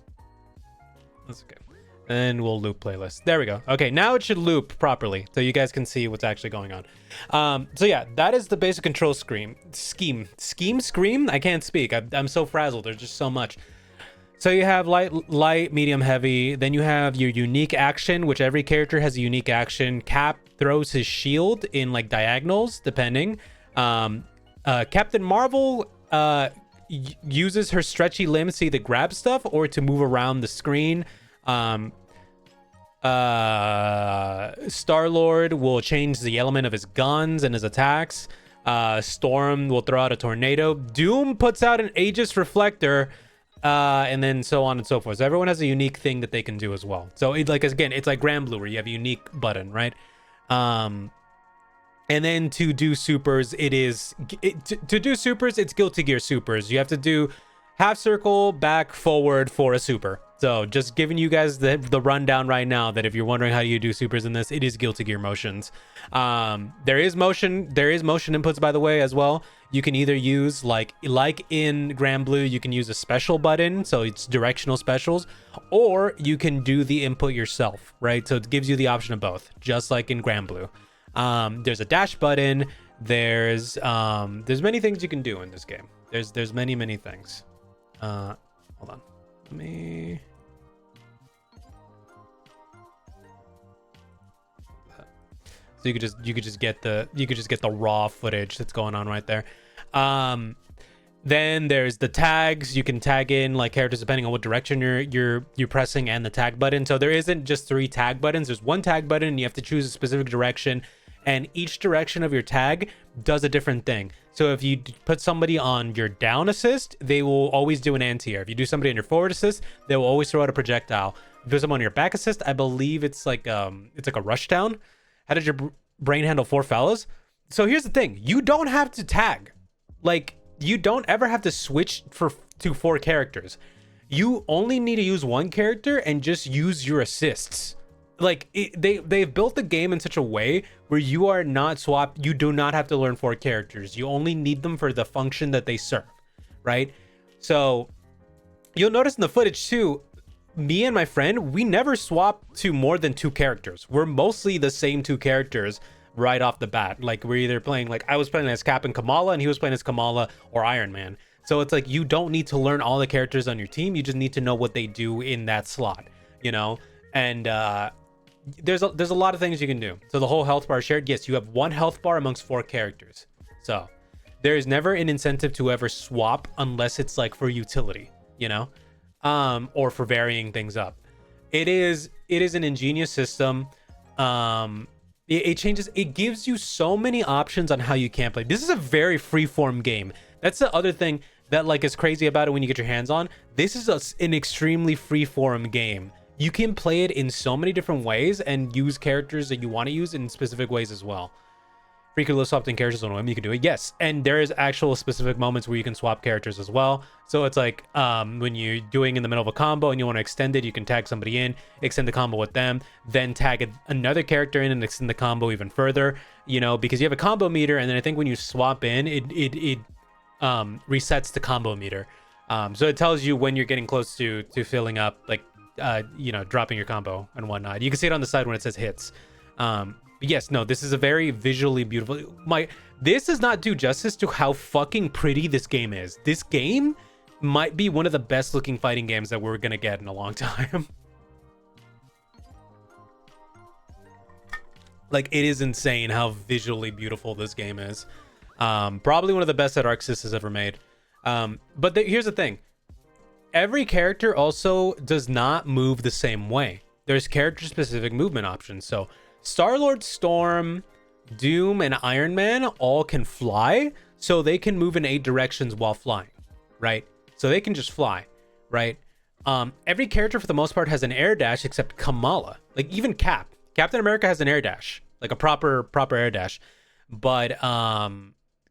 That's okay. And we'll loop playlist. There we go. Okay, now it should loop properly, so you guys can see what's actually going on. So yeah, that is the basic control scheme. I can't speak. I'm so frazzled. There's just so much. So you have light, medium, heavy. Then you have your unique action, which every character has a unique action. Cap throws his shield in like diagonals, depending. Captain Marvel uses her stretchy limbs to either grab stuff or to move around the screen. Star-Lord will change the element of his guns and his attacks. Storm will throw out a tornado. Doom puts out an Aegis reflector, and then so on and so forth. So everyone has a unique thing that they can do as well. So it's like, again, it's like Grand Blue where you have a unique button, right? And then to do supers, to do supers, it's Guilty Gear supers. You have to do half circle, back, forward for a super. So just giving you guys the rundown right now that if you're wondering how you do supers in this, it is Guilty Gear motions. There is motion inputs, by the way, as well. You can either use like in Grand Blue, you can use a special button, so it's directional specials, or you can do the input yourself, right? So it gives you the option of both, just like in Grand Blue. There's a dash button. There's many things you can do in this game. There's many things. Hold on. Let me. So you could just get the raw footage that's going on right there. Then there's the tags. You can tag in like characters depending on what direction you're pressing, and the tag button. So there isn't just 3 tag buttons. There's one tag button, and you have to choose a specific direction, and each direction of your tag does a different thing. So if you put somebody on your down assist, they will always do an anti-air. If you do somebody on your forward assist, they will always throw out a projectile. If you put someone on your back assist, I believe it's like a rush down. How did your brain handle 4 fellas? So here's the thing. You don't have to tag. Like, you don't ever have to switch to 4 characters. You only need to use 1 character and just use your assists. Like they've built the game in such a way where you are not swapped. You do not have to learn 4 characters. You only need them for the function that they serve, right? So you'll notice in the footage too, me and my friend, we never swap to more than 2 characters. We're mostly the same 2 characters right off the bat. Like we're either playing, like I was playing as Cap and Kamala, and he was playing as Kamala or Iron Man. So it's like you don't need to learn all the characters on your team. You just need to know what they do in that slot, you know? And there's a lot of things you can do. So the whole health bar shared, yes, you have 1 health bar amongst 4 characters. So there is never an incentive to ever swap unless it's like for utility, you know, or for varying things up. It is an ingenious system. It changes, it gives you so many options on how you can play. This is a very freeform game. That's the other thing that like is crazy about it when you get your hands on. This is an extremely freeform game. You can play it in so many different ways and use characters that you want to use in specific ways as well. Free could swap in characters on a whim, you can do it. Yes, and there is actual specific moments where you can swap characters as well. So it's like when you're doing in the middle of a combo and you want to extend it, you can tag somebody in, extend the combo with them, then tag another character in and extend the combo even further, you know, because you have a combo meter, and then I think when you swap in, it resets the combo meter. So it tells you when you're getting close to filling up, like you know, dropping your combo and whatnot. You can see it on the side when it says hits. But yes, no, this is a very visually beautiful. This does not do justice to how fucking pretty this game is. This game might be one of the best looking fighting games that we're gonna get in a long time. Like, it is insane how visually beautiful this game is. Probably one of the best that Arc Sys has ever made. Here's the thing. Every character also does not move the same way. There's character specific movement options. So Star-Lord, Storm, Doom, and Iron Man all can fly, so they can move in 8 directions while flying, right? So they can just fly, right? Every character for the most part has an air dash except Kamala. Like even Captain America has an air dash, like a proper air dash, but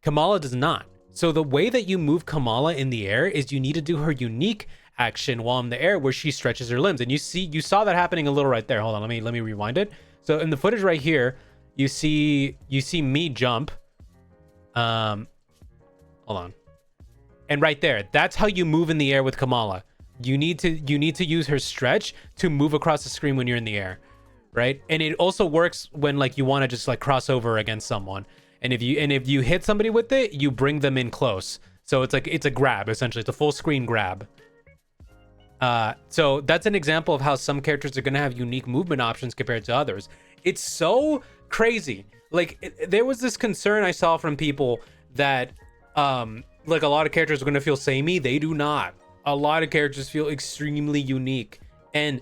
Kamala does not. So the way that you move Kamala in the air is you need to do her unique action while in the air where she stretches her limbs. And you saw that happening a little right there. Hold on, let me rewind it. So in the footage right here, you see me jump. Hold on. And right there, that's how you move in the air with Kamala. You need to use her stretch to move across the screen when you're in the air, right? And it also works when like you want to just like cross over against someone. And if you hit somebody with it, you bring them in close. So it's a grab, essentially. It's a full screen grab. So that's an example of how some characters are going to have unique movement options compared to others. It's so crazy. Like there was this concern I saw from people that like a lot of characters are going to feel samey. They do not. A lot of characters feel extremely unique. And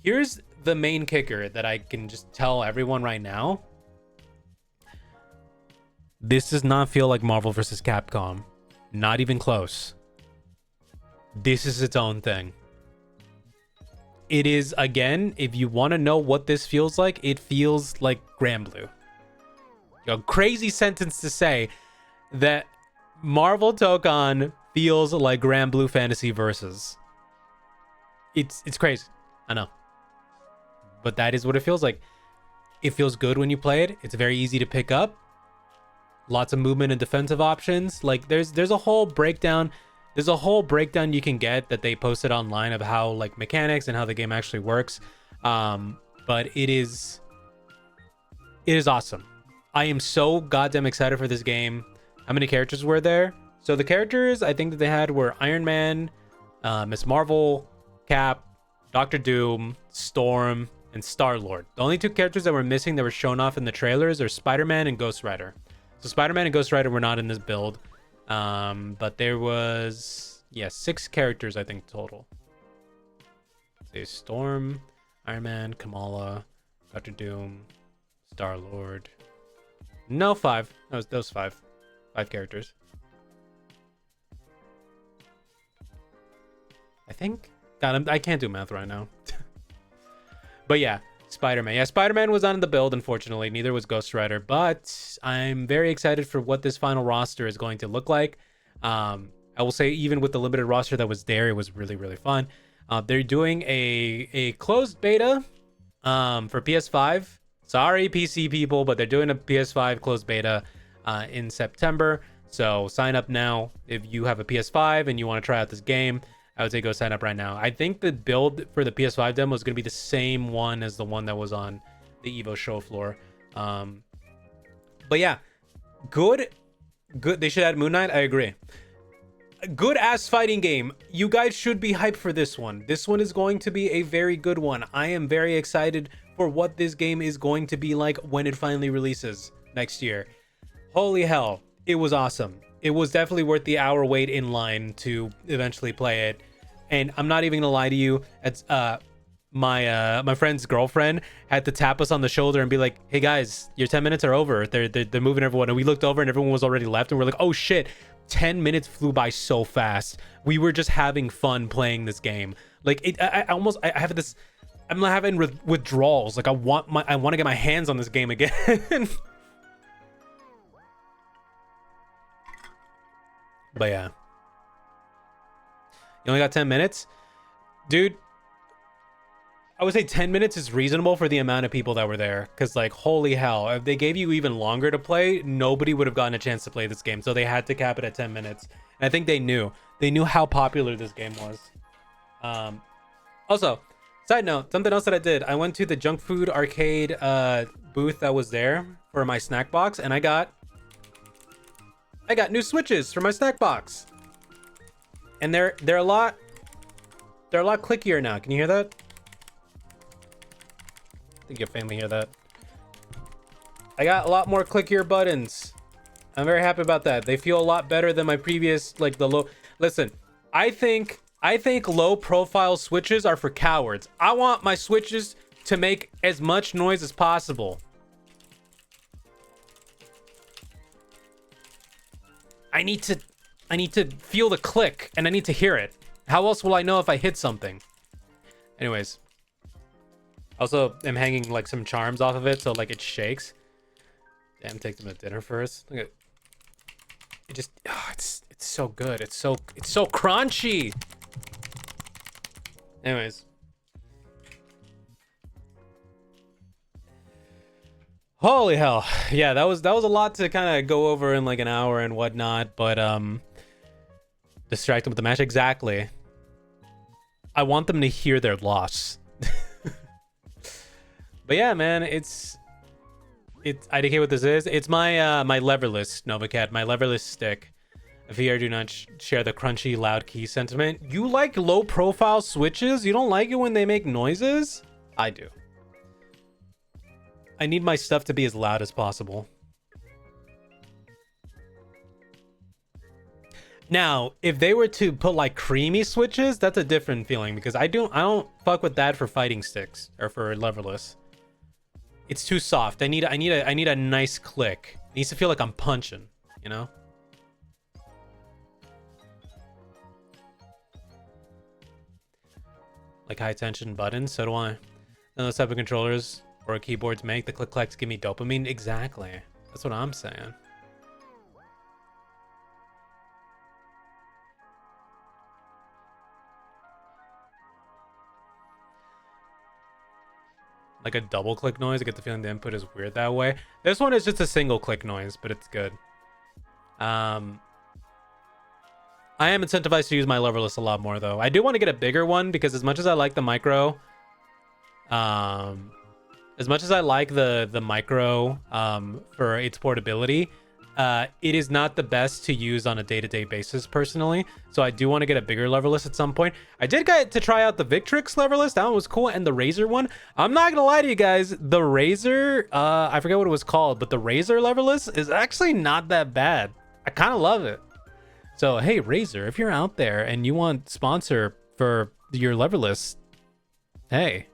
here's the main kicker that I can just tell everyone right now. This does not feel like Marvel vs. Capcom. Not even close. This is its own thing. It is, again, if you want to know what this feels like, it feels like Granblue. A crazy sentence to say that Marvel Dokkan feels like Granblue Fantasy Versus. It's crazy. I know. But that is what it feels like. It feels good when you play it. It's very easy to pick up. Lots of movement and defensive options. Like there's a whole breakdown. There's a whole breakdown you can get that they posted online of how like mechanics and how the game actually works. But it is awesome. I am so goddamn excited for this game. How many characters were there? So the characters I think that they had were Iron Man, Miss Marvel, Cap, Doctor Doom, Storm, and Star-Lord. The only 2 characters that were missing that were shown off in the trailers are Spider-Man and Ghost Rider. So Spider-Man and Ghost Rider were not in this build. But there was 6 characters I think total. There's Storm, Iron Man, Kamala, Doctor Doom, Star-Lord. No, 5. Those 5. 5 characters. I think. God, I can't do math right now. But yeah, Spider-Man. Yeah, Spider-Man was not in the build, unfortunately. Neither was Ghost Rider. But I'm very excited for what this final roster is going to look like. I will say, even with the limited roster that was there, it was really, really fun. They're doing a closed beta for PS5. Sorry, PC people, but they're doing a PS5 closed beta in September. So sign up now if you have a PS5 and you want to try out this game. I would say go sign up right now. I think the build for the PS5 demo is going to be the same one as the one that was on the EVO show floor. But yeah, good. They should add Moon Knight. I agree. A good ass fighting game. You guys should be hyped for this one. This one is going to be a very good one. I am very excited for what this game is going to be like when it finally releases next year. Holy hell, it was awesome. It was definitely worth the hour wait in line to eventually play it. And I'm not even gonna lie to you, it's my friend's girlfriend had to tap us on the shoulder and be like, hey guys, your 10 minutes are over. They're moving everyone. And we looked over and everyone was already left and we're like, oh shit, 10 minutes flew by so fast. We were just having fun playing this game. Like I have this, I'm having withdrawals. Like I want to get my hands on this game again. But yeah, you only got 10 minutes, dude. I would say 10 minutes is reasonable for the amount of people that were there, because like holy hell, if they gave you even longer to play, nobody would have gotten a chance to play this game. So they had to cap it at 10 minutes. And I think they knew how popular this game was. Also, side note, something else that I did, I went to the junk food arcade booth that was there for my snack box, and I got new switches for my snack box, and they're a lot clickier now. Can you hear that? I think your family hear that. I got a lot more clickier buttons. I'm very happy about that. They feel a lot better than my previous, like the low. Listen, I think low profile switches are for cowards. I want my switches to make as much noise as possible. I need to feel the click and I need to hear it. How else will I know if I hit something? Anyways, also am hanging like some charms off of it so like it shakes. Damn, take them to dinner first. Look at it, just it's so good. It's so crunchy. Anyways, holy hell, yeah, that was a lot to kind of go over in like an hour and whatnot, but distract them with the match. Exactly. I want them to hear their loss. But yeah, man, it's IDK what this is. It's my my leverless Novacat, my leverless stick. VR do not share the crunchy loud key sentiment. You like low profile switches? You don't like it when they make noises? I do. I need my stuff to be as loud as possible. Now, if they were to put like creamy switches, that's a different feeling because I don't fuck with that for fighting sticks or for leverless. It's too soft. I need a nice click. It needs to feel like I'm punching, you know? Like high tension buttons, so do I. And those type of controllers or keyboards make the click clacks give me dopamine. Exactly. That's what I'm saying. Like a double click noise. I get the feeling the input is weird that way. This one is just a single click noise, but it's good. I am incentivized to use my leverless a lot more though. I do want to get a bigger one because as much as I like the micro, as much as I like the micro for its portability, it is not the best to use on a day-to-day basis personally. So I do want to get a bigger leverless at some point. I did get to try out the Victrix leverless. That one was cool. And the Razer one. I'm not going to lie to you guys. The Razer, I forget what it was called, but the Razer leverless is actually not that bad. I kind of love it. So, hey, Razer, if you're out there and you want sponsor for your leverless, hey.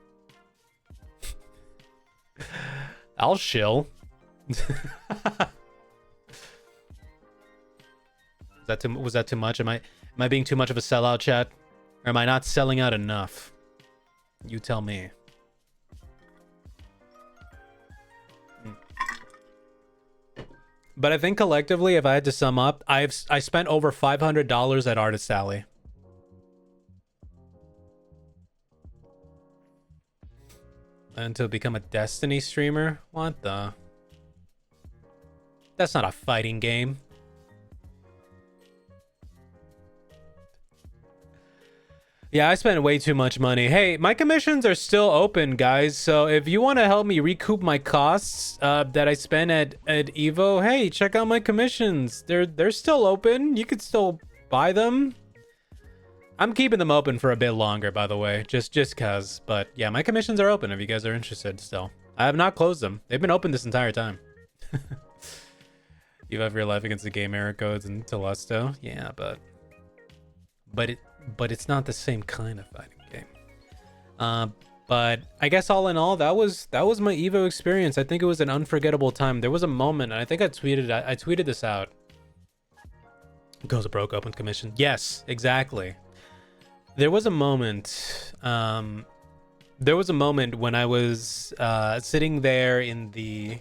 I'll shill. Was that too much? Am I being too much of a sellout, chat? Or am I not selling out enough? You tell me. But I think collectively, if I had to sum up, I spent over $500 at Artist Alley. And to become a Destiny streamer? What the? That's not a fighting game. Yeah, I spent way too much money. Hey, my commissions are still open, guys. So if you want to help me recoup my costs that I spent at EVO, hey, check out my commissions. They're still open. You could still buy them. I'm keeping them open for a bit longer, by the way, just cause. But yeah, my commissions are open if you guys are interested still. I have not closed them. They've been open this entire time. You have your life against the game error codes and Telesto. Yeah, but it's not the same kind of fighting game. But I guess all in all, that was my EVO experience. I think it was an unforgettable time. There was a moment, and I think I tweeted this out. Goes broke open commission. Yes, exactly. There was a moment. There was a moment when I was sitting there in the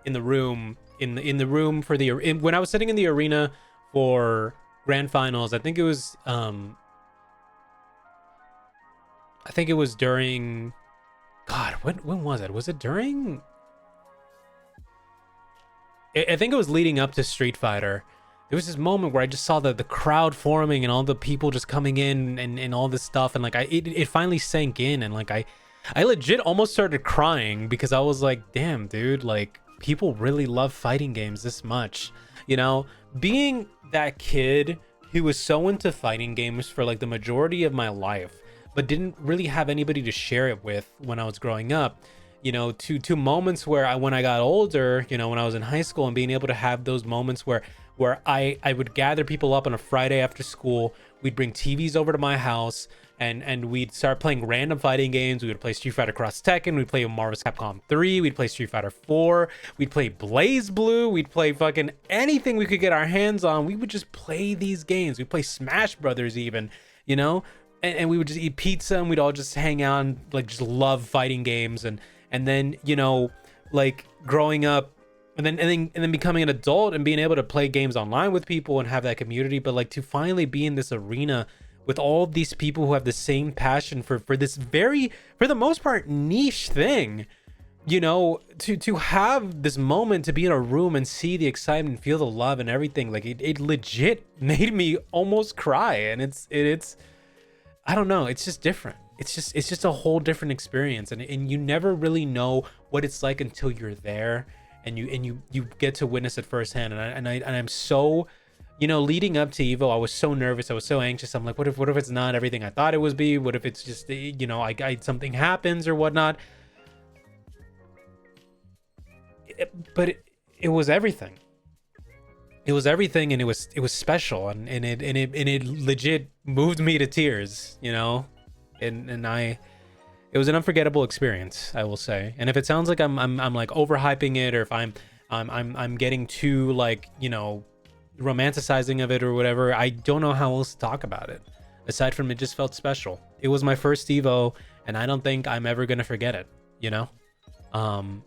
room for when I was sitting in the arena for Grand Finals. I think it was during, God, when was it? Was it during? I think it was leading up to Street Fighter. There was this moment where I just saw the crowd forming and all the people just coming in and all this stuff, and like it finally sank in, and like I legit almost started crying because I was like, damn, dude, like people really love fighting games this much, you know? Being that kid who was so into fighting games for like the majority of my life, but didn't really have anybody to share it with when I was growing up, you know, to moments where when I got older, you know, when I was in high school, and being able to have those moments where I would gather people up on a Friday after school. We'd bring TVs over to my house, and we'd start playing random fighting games. We would play Street Fighter Cross Tekken. We'd play Marvel's Capcom 3. We'd play Street Fighter 4. We'd play Blaze Blue. We'd play fucking anything we could get our hands on. We would just play these games. We'd play Smash Brothers even, you know? And we would just eat pizza, and we'd all just hang out and like just love fighting games. And then, you know, like growing up, and then becoming an adult and being able to play games online with people and have that community, but like to finally be in this arena with all these people who have the same passion for this very, for the most part, niche thing, you know, to have this moment, to be in a room and see the excitement, feel the love and everything, like it legit made me almost cry. And it's I don't know, it's just different. It's just a whole different experience, and you never really know what it's like until you're there. And you get to witness it firsthand. And I'm so, you know, leading up to EVO, I was so nervous, I was so anxious. I'm like, what if it's not everything I thought it would be? What if it's just, you know, I something happens or whatnot? But it was everything. It was everything, and it was special, and it legit moved me to tears, you know, and it was an unforgettable experience, I will say. And if it sounds like I'm like overhyping it, or if I'm getting too, like, you know, romanticizing of it or whatever, I don't know how else to talk about it. Aside from, it just felt special. It was my first EVO, and I don't think I'm ever gonna forget it, you know? And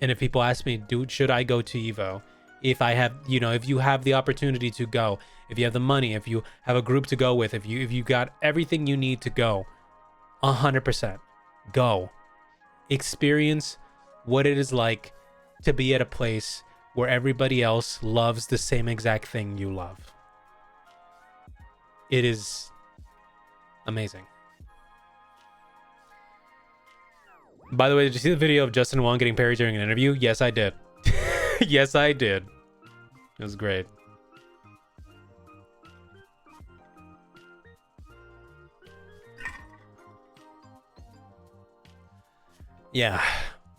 if people ask me, dude, should I go to EVO? If I have, you know, if you have the opportunity to go, if you have the money, if you have a group to go with, if you got everything you need to go, 100% go. Experience what it is like to be at a place where everybody else loves the same exact thing you love. It is amazing. By the way, did you see the video of Justin Wong getting parried during an interview? Yes, I did. Yes, I did. It was great. Yeah,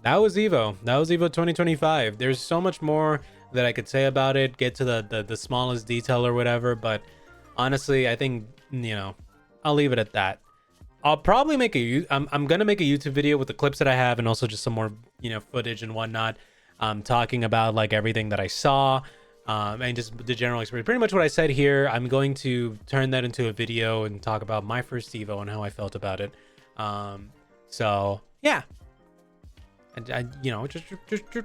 that was EVO. That was EVO 2025. There's so much more that I could say about it, get to the smallest detail or whatever, but honestly, I think, you know, I'll leave it at that. I'll probably make I'm gonna make a YouTube video with the clips that I have, and also just some more, you know, footage and whatnot, talking about like everything that I saw, and just the general experience. Pretty much what I said here, I'm going to turn that into a video and talk about my first EVO and how I felt about it. So yeah. And you know, just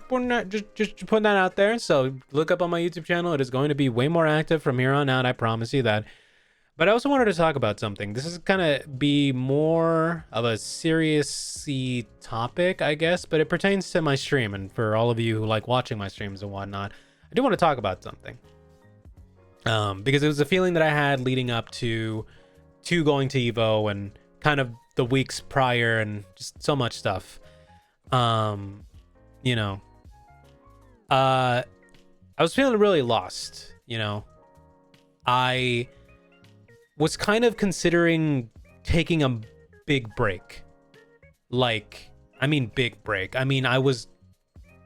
putting that out there. So look up on my YouTube channel. It is going to be way more active from here on out. I promise you that. But I also wanted to talk about something. This is kind of be more of a serious-y topic, I guess, but it pertains to my stream. And for all of you who like watching my streams and whatnot, I do want to talk about something. Because it was a feeling that I had leading up to going to EVO, and kind of the weeks prior, and just so much stuff. You know, I was feeling really lost, you know. I was kind of considering taking a big break. Like, I mean big break. I mean, I was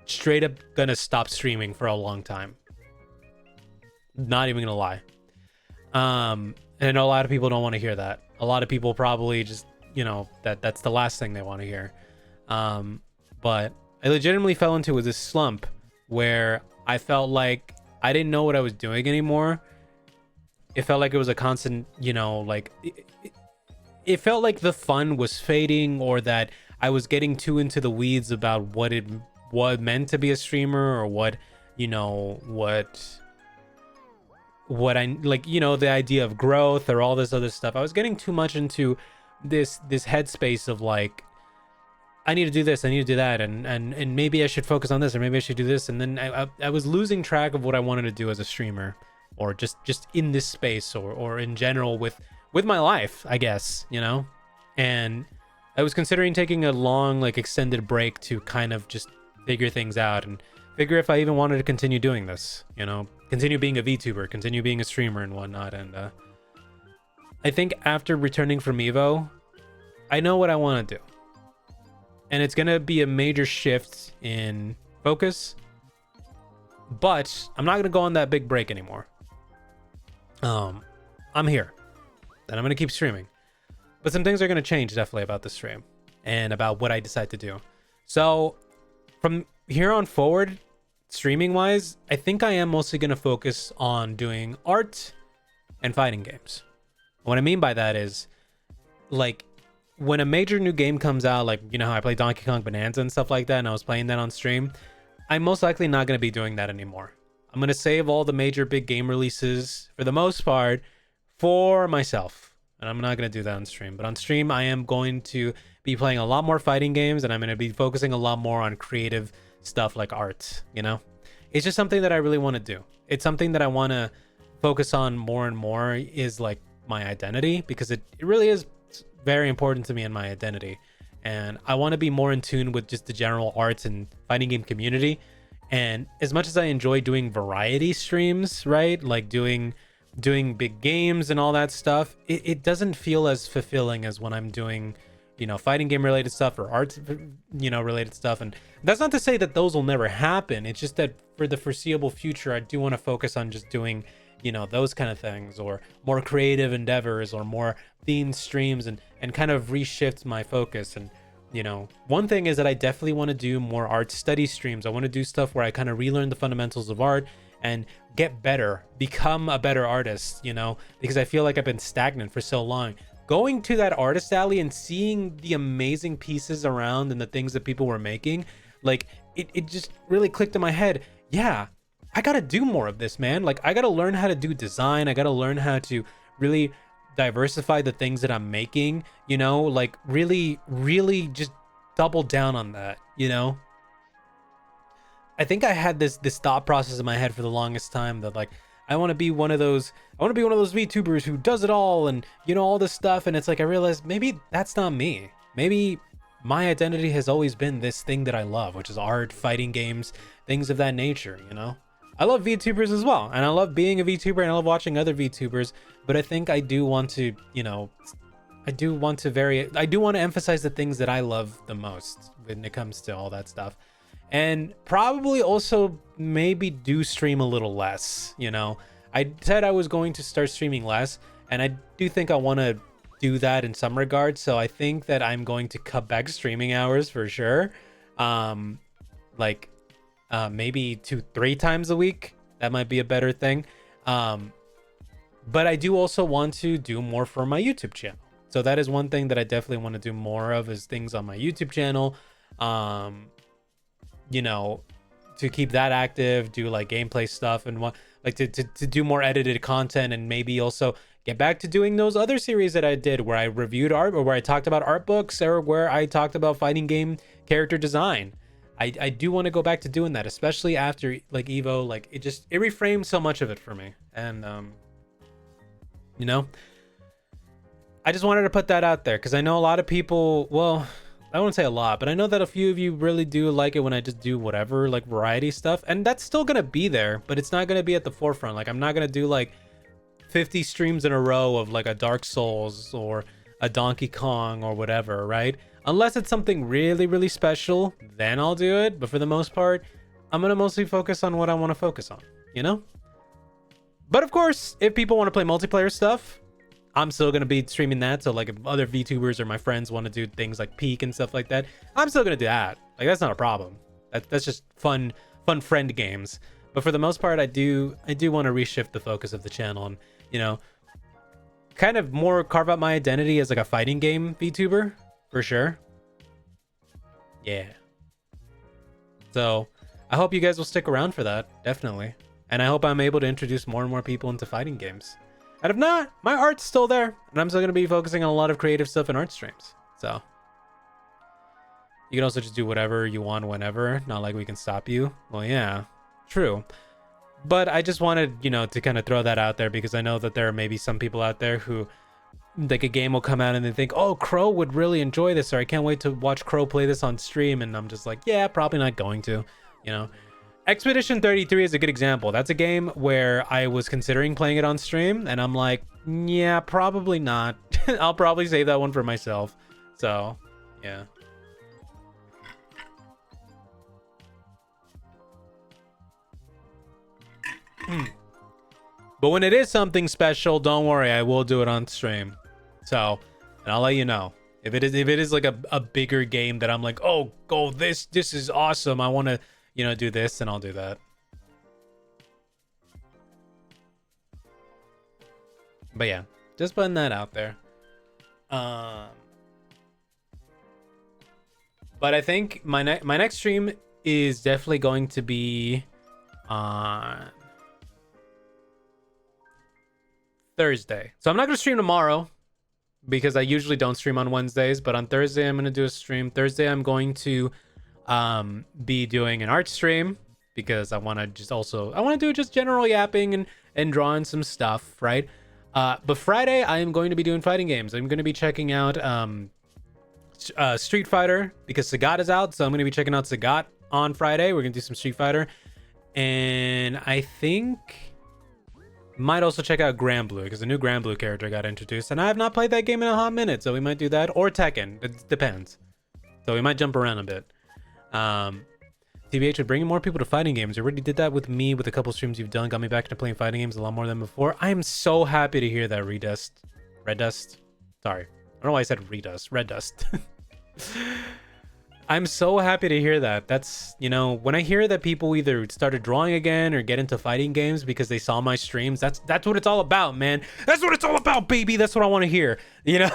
straight up gonna stop streaming for a long time. Not even gonna lie. And I know a lot of people don't want to hear that. A lot of people probably just, you know, that's the last thing they want to hear. But I legitimately fell into this slump where I felt like I didn't know what I was doing anymore. It felt like it was a constant, you know, like it felt like the fun was fading, or that I was getting too into the weeds about what it meant to be a streamer, or what, you know, what I like, you know, the idea of growth or all this other stuff. I was getting too much into this headspace of like, I need to do this, I need to do that, and maybe I should focus on this, or maybe I should do this. And then I was losing track of what I wanted to do as a streamer, or just in this space, or in general with my life, I guess, you know. And I was considering taking a long, like, extended break to kind of just figure things out, and figure if I even wanted to continue doing this, you know, continue being a VTuber, continue being a streamer and whatnot. And I think after returning from EVO, I know what I want to do. and it's gonna be a major shift in focus. But I'm not gonna go on that big break anymore. I'm here, and I'm gonna keep streaming. But some things are gonna change definitely about the stream and about what I decide to do. So from here on forward, streaming wise, I think I am mostly gonna focus on doing art and fighting games. What I mean by that is, like, when a major new game comes out, like, you know how I play Donkey Kong Bonanza and stuff like that, and I was playing that on stream, I'm most likely not going to be doing that anymore. I'm going to save all the major big game releases, for the most part, for myself. And I'm not going to do that on stream. But on stream, I am going to be playing a lot more fighting games, and I'm going to be focusing a lot more on creative stuff like art, you know? It's just something that I really want to do. It's something that I want to focus on more and more, is like my identity, because it really is very important to me in my identity. And I want to be more in tune with just the general arts and fighting game community. And as much as I enjoy doing variety streams, right, like doing big games and all that stuff, it doesn't feel as fulfilling as when I'm doing, you know, fighting game related stuff or art, you know, related stuff. And that's not to say that those will never happen. It's just that for the foreseeable future, I do want to focus on just doing, you know, those kind of things, or more creative endeavors, or more themed streams, and kind of reshift my focus. And, you know, one thing is that I definitely want to do more art study streams. I want to do stuff where I kind of relearn the fundamentals of art and get better, become a better artist, you know, because I feel like I've been stagnant for so long. Going to that artist alley and seeing the amazing pieces around and the things that people were making, like, it just really clicked in my head. Yeah, I gotta do more of this, man. Like, I gotta learn how to do design. I gotta learn how to really diversify the things that I'm making, you know, like really just double down on that, you know. I think I had this thought process in my head for the longest time that, like, I want to be one of those VTubers who does it all, and, you know, all this stuff. And it's like, I realized maybe that's not me. Maybe my identity has always been this thing that I love, which is art, fighting games, things of that nature, you know. I love VTubers as well, and I love being a VTuber, and I love watching other VTubers, but I think I do want to, you know, I do want to emphasize the things that I love the most when it comes to all that stuff. And probably also maybe do stream a little less, you know. I said I was going to start streaming less, and I do think I want to do that in some regards. So I think that I'm going to cut back streaming hours for sure. Maybe 2-3 times a week. That might be a better thing. But I do also want to do more for my YouTube channel. So that is one thing that I definitely want to do more of, is things on my YouTube channel. You know, to keep that active, do like gameplay stuff, and like to do more edited content, and maybe also get back to doing those other series that I did where I reviewed art, or where I talked about art books, or where I talked about fighting game character design. I do want to go back to doing that, especially after like EVO. Like, it reframed so much of it for me. And you know, I just wanted to put that out there, because I know a lot of people, well, I wouldn't say a lot, but I know that a few of you really do like it when I just do whatever, like variety stuff. And that's still gonna be there, but it's not gonna be at the forefront. Like, I'm not gonna do like 50 streams in a row of like a Dark Souls or a Donkey Kong or whatever, right? Unless it's something really special, then I'll do it. But for the most part, I'm gonna mostly focus on what I want to focus on, you know? But of course, if people want to play multiplayer stuff, I'm still gonna be streaming that. So like, if other VTubers or my friends want to do things like Peak and stuff like that, I'm still gonna do that. Like, that's not a problem. That's just fun friend games. But for the most part, I do want to reshift the focus of the channel, and, you know, kind of more carve out my identity as like a fighting game VTuber, for sure. Yeah. So I hope you guys will stick around for that, definitely. And I hope I'm able to introduce more and more people into fighting games. And if not, my art's still there, and I'm still going to be focusing on a lot of creative stuff and art streams. So you can also just do whatever you want whenever. Not like we can stop you. Well, yeah, true. But I just wanted, you know, to kind of throw that out there, because I know that there are maybe some people out there who, like, a game will come out and they think, oh, Crow would really enjoy this, or I can't wait to watch Crow play this on stream. And I'm just like, yeah, probably not going to, you know. Expedition 33 is a good example. That's a game where I was considering playing it on stream, and I'm like, yeah, probably not. I'll probably save that one for myself. So, yeah. But when it is something special, don't worry, I will do it on stream. So, and I'll let you know. If it is like a bigger game that I'm like, oh, this is awesome. I want to, do this, and I'll do that. But yeah, just putting that out there. But I think my next stream is definitely going to be on Thursday. So I'm not going to stream tomorrow because I usually don't stream on Wednesdays, but on Thursday I'm going to do a stream. Thursday I'm going to be doing an art stream because I want to do just general yapping and drawing some stuff, right? But Friday I am going to be doing fighting games. I'm going to be checking out Street Fighter because Sagat is out, so I'm going to be checking out Sagat on Friday. We're going to do some Street Fighter, and I think might also check out Grand Blue because the new Grand Blue character got introduced, and I have not played that game in a hot minute, so we might do that, or Tekken. It depends. So we might jump around a bit. TBH would bring more people to fighting games. You already did that with me with a couple streams you've done. Got me back into playing fighting games a lot more than before. I am so happy to hear that, Red Dust. Sorry. I don't know why I said Redust. Red Dust. I'm so happy to hear that. That's, when I hear that people either started drawing again or get into fighting games because they saw my streams, that's what it's all about, man. That's what it's all about, baby. That's what I want to hear, Yeah,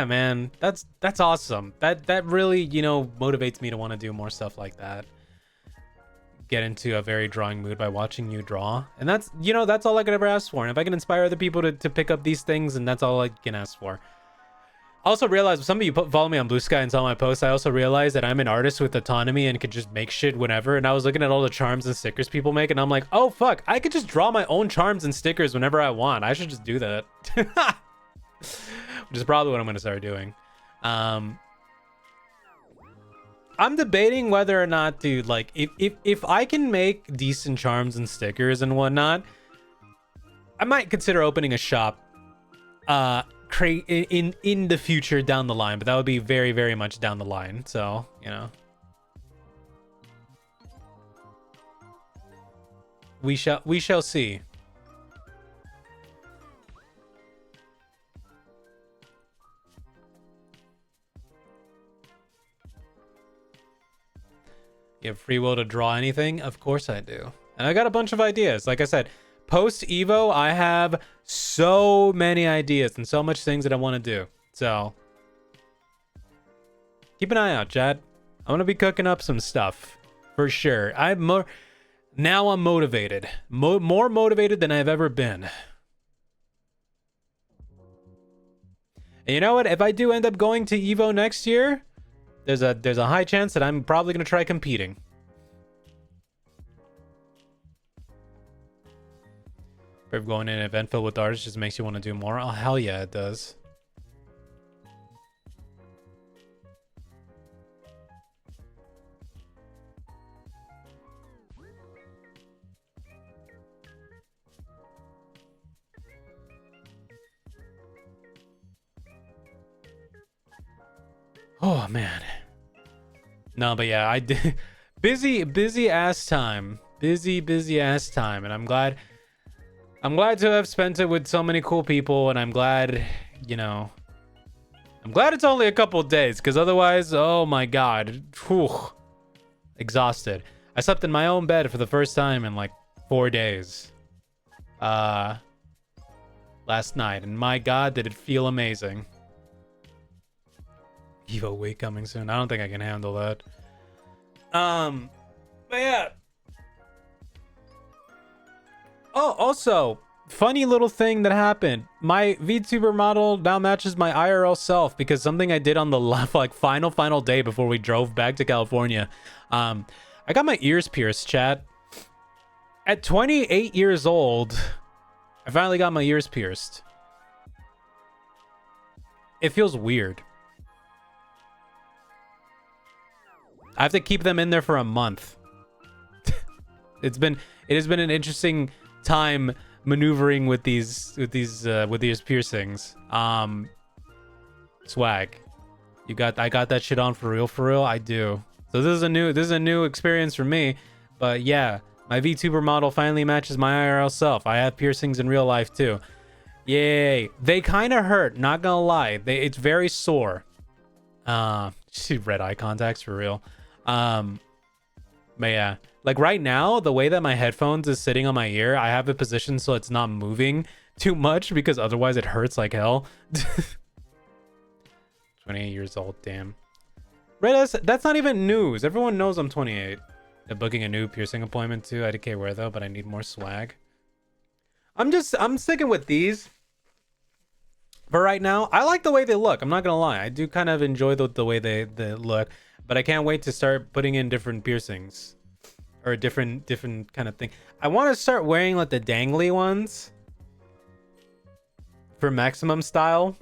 man. That's awesome. That really, motivates me to want to do more stuff like that. Get into a very drawing mood by watching you draw, and that's all I could ever ask for. And if I can inspire other people to pick up these things, and that's all I can ask for. I also realized, some of you follow me on Blue Sky and saw my posts, I also realized that I'm an artist with autonomy and could just make shit whenever. And I was looking at all the charms and stickers people make, and I'm like, oh fuck, I could just draw my own charms and stickers whenever I want. I should just do that. Which is probably what I'm gonna start doing. I'm debating whether or not to, like, if I can make decent charms and stickers and whatnot, I might consider opening a shop in the future down the line, but that would be very, very much down the line. So, we shall see. You have free will to draw anything? Of course I do. And I got a bunch of ideas. Like I said, post EVO, I have so many ideas and so much things that I want to do. So keep an eye out, chat. I'm going to be cooking up some stuff for sure. Now I'm motivated. More motivated than I've ever been. And you know what? If I do end up going to EVO next year, there's a high chance that I'm probably going to try competing. If going in an event filled with artists just makes you want to do more. Oh, hell yeah, it does. Oh, man. No, but yeah, I did. Busy ass time. Busy ass time. And I'm glad to have spent it with so many cool people. And I'm glad, I'm glad it's only a couple days. Because otherwise, oh my God. Whew, exhausted. I slept in my own bed for the first time in like 4 days. Last night. And my God, did it feel amazing. EVO week coming soon. I don't think I can handle that. But yeah. Oh, also, funny little thing that happened. My VTuber model now matches my IRL self because something I did on the final day before we drove back to California. I got my ears pierced, chat. At 28 years old, I finally got my ears pierced. It feels weird. I have to keep them in there for a month. It has been an interesting time maneuvering with these piercings. Swag. I got that shit on for real, I do. So this is a new experience for me. But yeah, my VTuber model finally matches my IRL self. I have piercings in real life too. Yay. They kind of hurt, not gonna lie. It's very sore. Red eye contacts for real. But yeah, like right now, the way that my headphones is sitting on my ear, I have it positioned so it's not moving too much because otherwise it hurts like hell. 28 years old, damn. Red, that's not even news. Everyone knows I'm 28. They're booking a new piercing appointment too. IDK where though, but I need more swag. I'm sticking with these. For right now, I like the way they look. I'm not gonna lie. I do kind of enjoy the way they look, but I can't wait to start putting in different piercings or different kind of thing. I want to start wearing like the dangly ones for maximum style,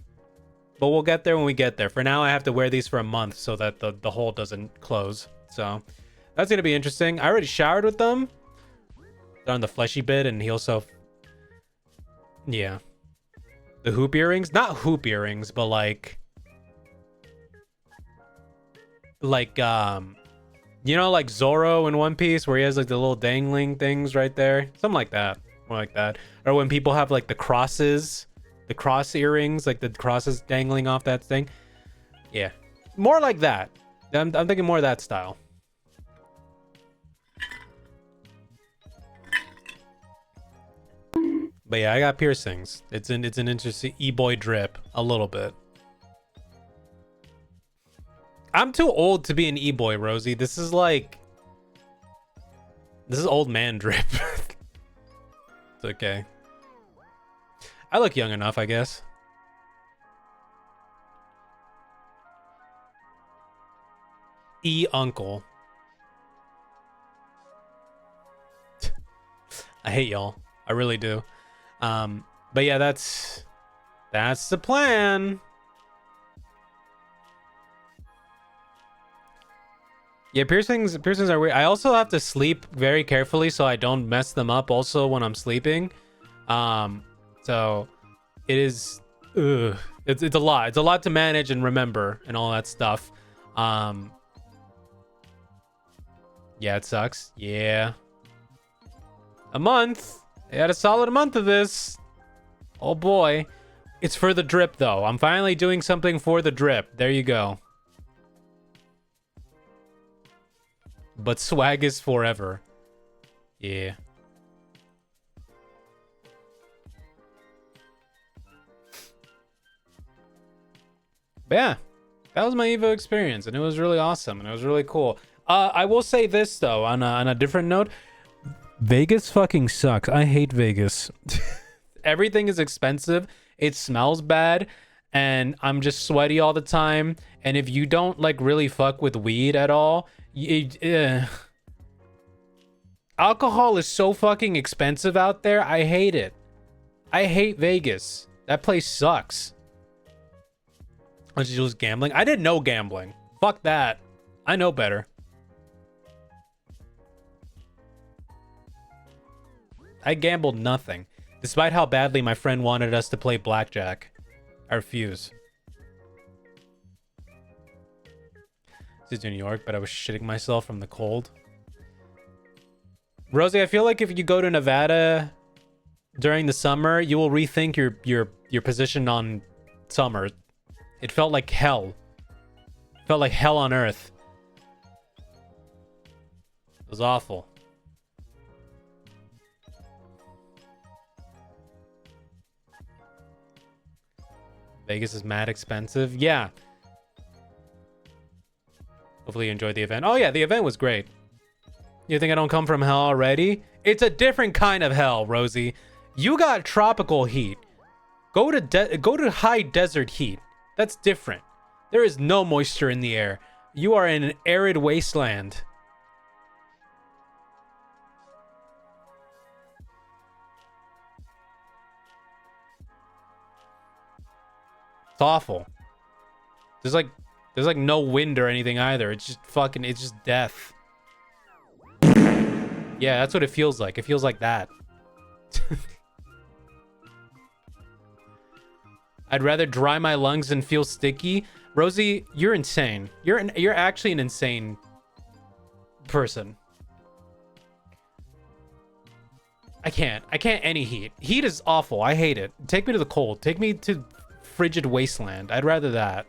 but we'll get there when we get there. For now, I have to wear these for a month so that the hole doesn't close. So that's gonna be interesting. I already showered with them. They're on the fleshy bit and heel self. Yeah. The hoop earrings? Not hoop earrings, but like you know, like Zoro in One Piece where he has like the little dangling things right there. Something like that. More like that. Or when people have like the crosses, the cross earrings, like the crosses dangling off that thing. Yeah. More like that. I'm thinking more of that style. But yeah, I got piercings. It's an interesting e-boy drip a little bit. I'm too old to be an e-boy, Rosie. This is old man drip. It's okay. I look young enough, I guess. E-uncle. I hate y'all. I really do. But yeah, that's the plan. Yeah, piercings are weird. I also have to sleep very carefully so I don't mess them up also when I'm sleeping. So it is it's a lot. It's a lot to manage and remember and all that stuff. Yeah, it sucks. Yeah. A month. I had a solid month of this. Oh boy. It's for the drip though. I'm finally doing something for the drip. There you go. But swag is forever. Yeah. But yeah, that was my EVO experience, and it was really awesome, and it was really cool. I will say this though, on a different note, Vegas fucking sucks. I hate Vegas. Everything is expensive. It smells bad, and I'm just sweaty all the time. And if you don't like really fuck with weed at all, alcohol is so fucking expensive out there. I hate it. I hate Vegas. That place sucks. Was you just gambling? I didn't know gambling. Fuck that. I know better. I gambled nothing, despite how badly my friend wanted us to play blackjack. I refuse. This is New York, but I was shitting myself from the cold. Rosie, I feel like if you go to Nevada during the summer, you will rethink your position on summer. It felt like hell. It felt like hell on earth. It was awful. Vegas is mad expensive. Yeah. Hopefully you enjoyed the event. Oh yeah, the event was great. You think I don't come from hell already? It's a different kind of hell, Rosie. You got tropical heat. Go to high desert heat. That's different. There is no moisture in the air. You are in an arid wasteland. It's awful. There's like no wind or anything either. It's just death. Yeah, that's what it feels like. It feels like that. I'd rather dry my lungs than feel sticky. Rosie, you're insane. You're actually an insane person. I can't any heat. Heat is awful. I hate it. Take me to the cold. Take me to frigid wasteland. I'd rather that.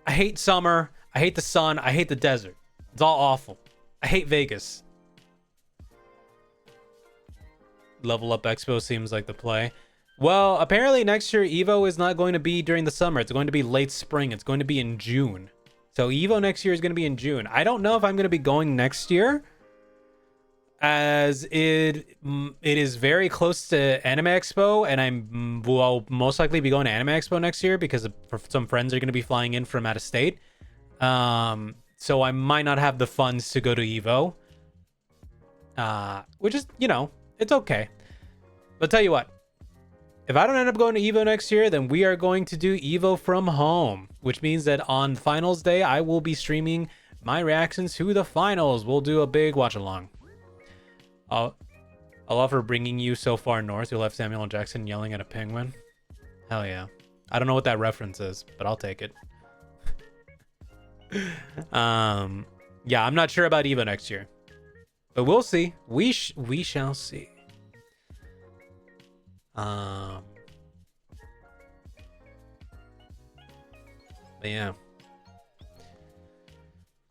I hate summer. I hate the sun. I hate the desert. It's all awful. I hate Vegas. Level Up Expo seems like the play. Well, apparently next year EVO is not going to be during the summer. It's going to be late spring. It's going to be in June. So EVO next year is going to be in June. I don't know if I'm going to be going next year, as it is very close to Anime Expo, and I'm will most likely be going to Anime Expo next year because some friends are going to be flying in from out of state. So I might not have the funds to go to EVO, which is, you know, it's okay. But tell you what, if I don't end up going to EVO next year, then we are going to do EVO from home, which means that on finals day, I will be streaming my reactions to the finals. We'll do a big watch along. I'll offer bringing you so far north. You left Samuel L. Jackson yelling at a penguin. Hell yeah. I don't know what that reference is, but I'll take it. Yeah, I'm not sure about EVO next year, but we'll see. We shall see. But yeah,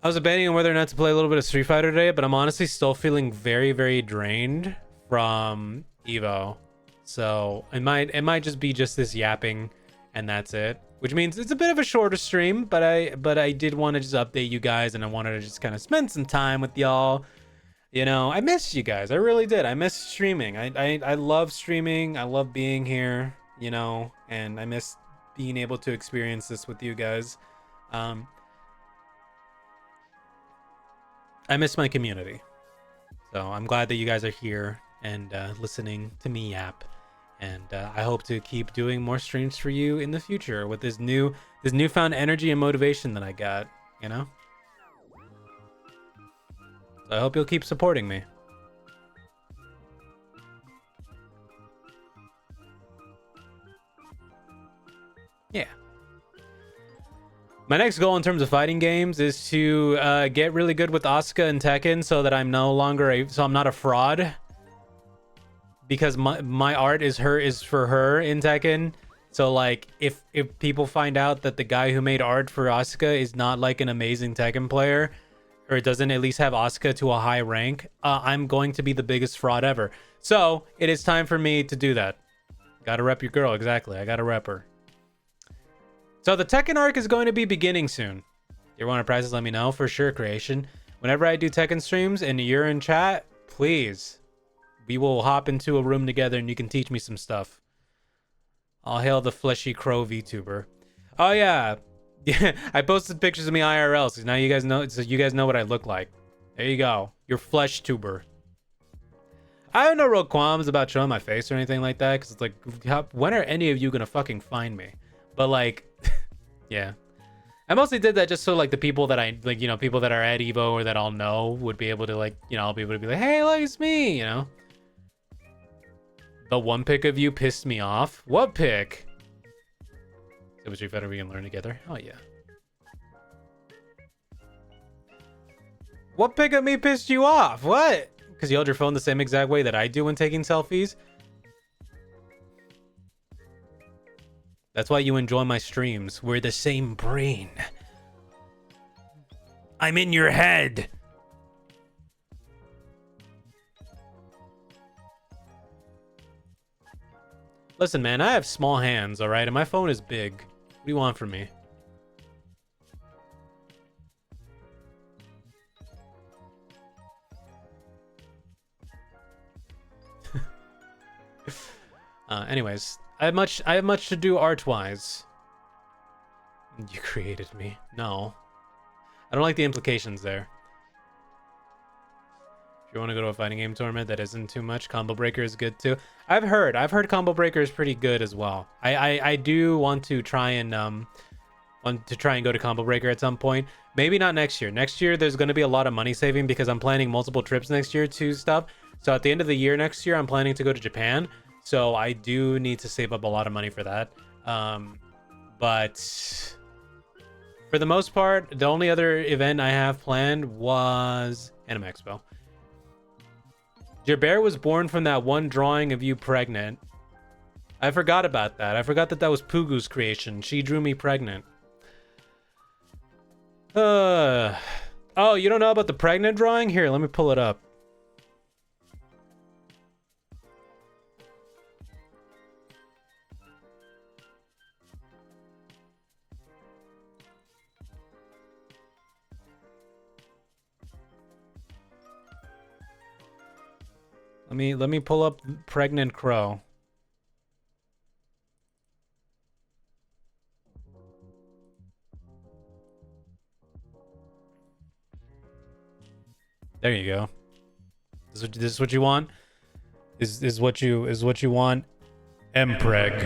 I was debating on whether or not to play a little bit of Street Fighter today, but I'm honestly still feeling very, very drained from EVO. So it might just be just this yapping, and that's it. Which means it's a bit of a shorter stream, but I did want to just update you guys, and I wanted to just kind of spend some time with y'all. You know, I missed you guys. I really did. I missed streaming. I love streaming. I love being here, you know, and I miss being able to experience this with you guys. I miss my community. So I'm glad that you guys are here and listening to me yap. And I hope to keep doing more streams for you in the future with this newfound energy and motivation that I got, you know? So I hope you'll keep supporting me. Yeah. My next goal in terms of fighting games is to get really good with Asuka and Tekken so that I'm no longer so I'm not a fraud. Because my art is for her in Tekken. So like if people find out that the guy who made art for Asuka is not like an amazing Tekken player, or it doesn't at least have Asuka to a high rank, I'm going to be the biggest fraud ever. So it is time for me to do that. Gotta rep your girl, exactly. I gotta rep her. So the Tekken arc is going to be beginning soon. You want to practice? Let me know for sure. Creation. Whenever I do Tekken streams and you're in chat, please, we will hop into a room together and you can teach me some stuff. I'll hail the fleshy crow VTuber. Oh yeah. Yeah, I posted pictures of me IRL, so now you guys know. So you guys know what I look like. There you go. Your flesh tuber. I have no real qualms about showing my face or anything like that, because it's like, when are any of you gonna fucking find me? But like, yeah. I mostly did that just so like the people that I like, you know, people that are at EVO or that I'll know would be able to like, you know, I'll be able to be like, hey, look, it's me, you know. The one pic of you pissed me off. What pic? It was better we can learn together. Oh yeah. What pic of me pissed you off? What? Because you hold your phone the same exact way that I do when taking selfies? That's why you enjoy my streams. We're the same brain. I'm in your head. Listen, man, I have small hands, all right? And my phone is big. What do you want from me? Anyways, I have much to do art-wise. You created me. No. I don't like the implications there. If you want to go to a fighting game tournament that isn't too much, Combo Breaker is good too. I've heard Combo Breaker is pretty good as well. I do want to try and go to Combo Breaker at some point. Maybe not next year. Next year there's going to be a lot of money saving because I'm planning multiple trips next year to stuff. So at the end of the year next year, I'm planning to go to Japan. So I do need to save up a lot of money for that. But For the most part, the only other event I have planned was Anime Expo. Jabert was born from that one drawing of you pregnant. I forgot about that. I forgot that that was Pugu's creation. She drew me pregnant. Oh, you don't know about the pregnant drawing? Here, let me pull it up. Let me pull up pregnant crow. There you go. This is what you want? Is what you want? Mpreg.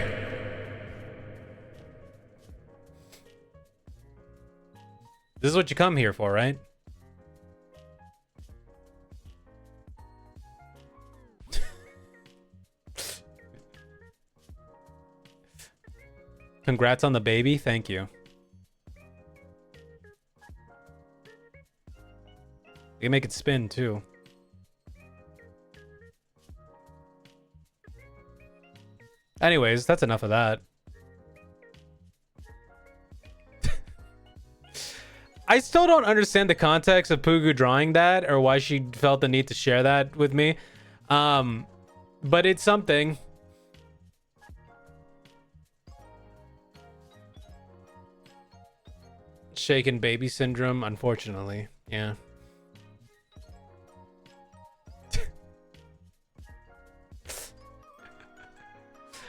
This is what you come here for, right? Congrats on the baby. Thank you. You can make it spin too. Anyways, that's enough of that. I still don't understand the context of Pugu drawing that or why she felt the need to share that with me. But it's something. Shaken baby syndrome, unfortunately. Yeah.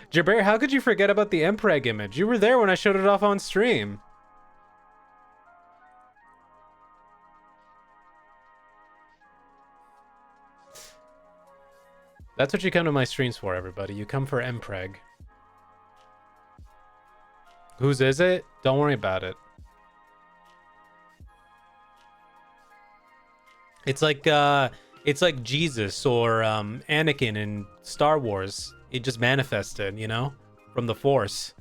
Jabir, how could you forget about the Mpreg image? You were there when I showed it off on stream. That's what you come to my streams for, everybody. You come for Mpreg. Whose is it? Don't worry about it. It's like Jesus or Anakin in Star Wars. It just manifested, you know, from the Force.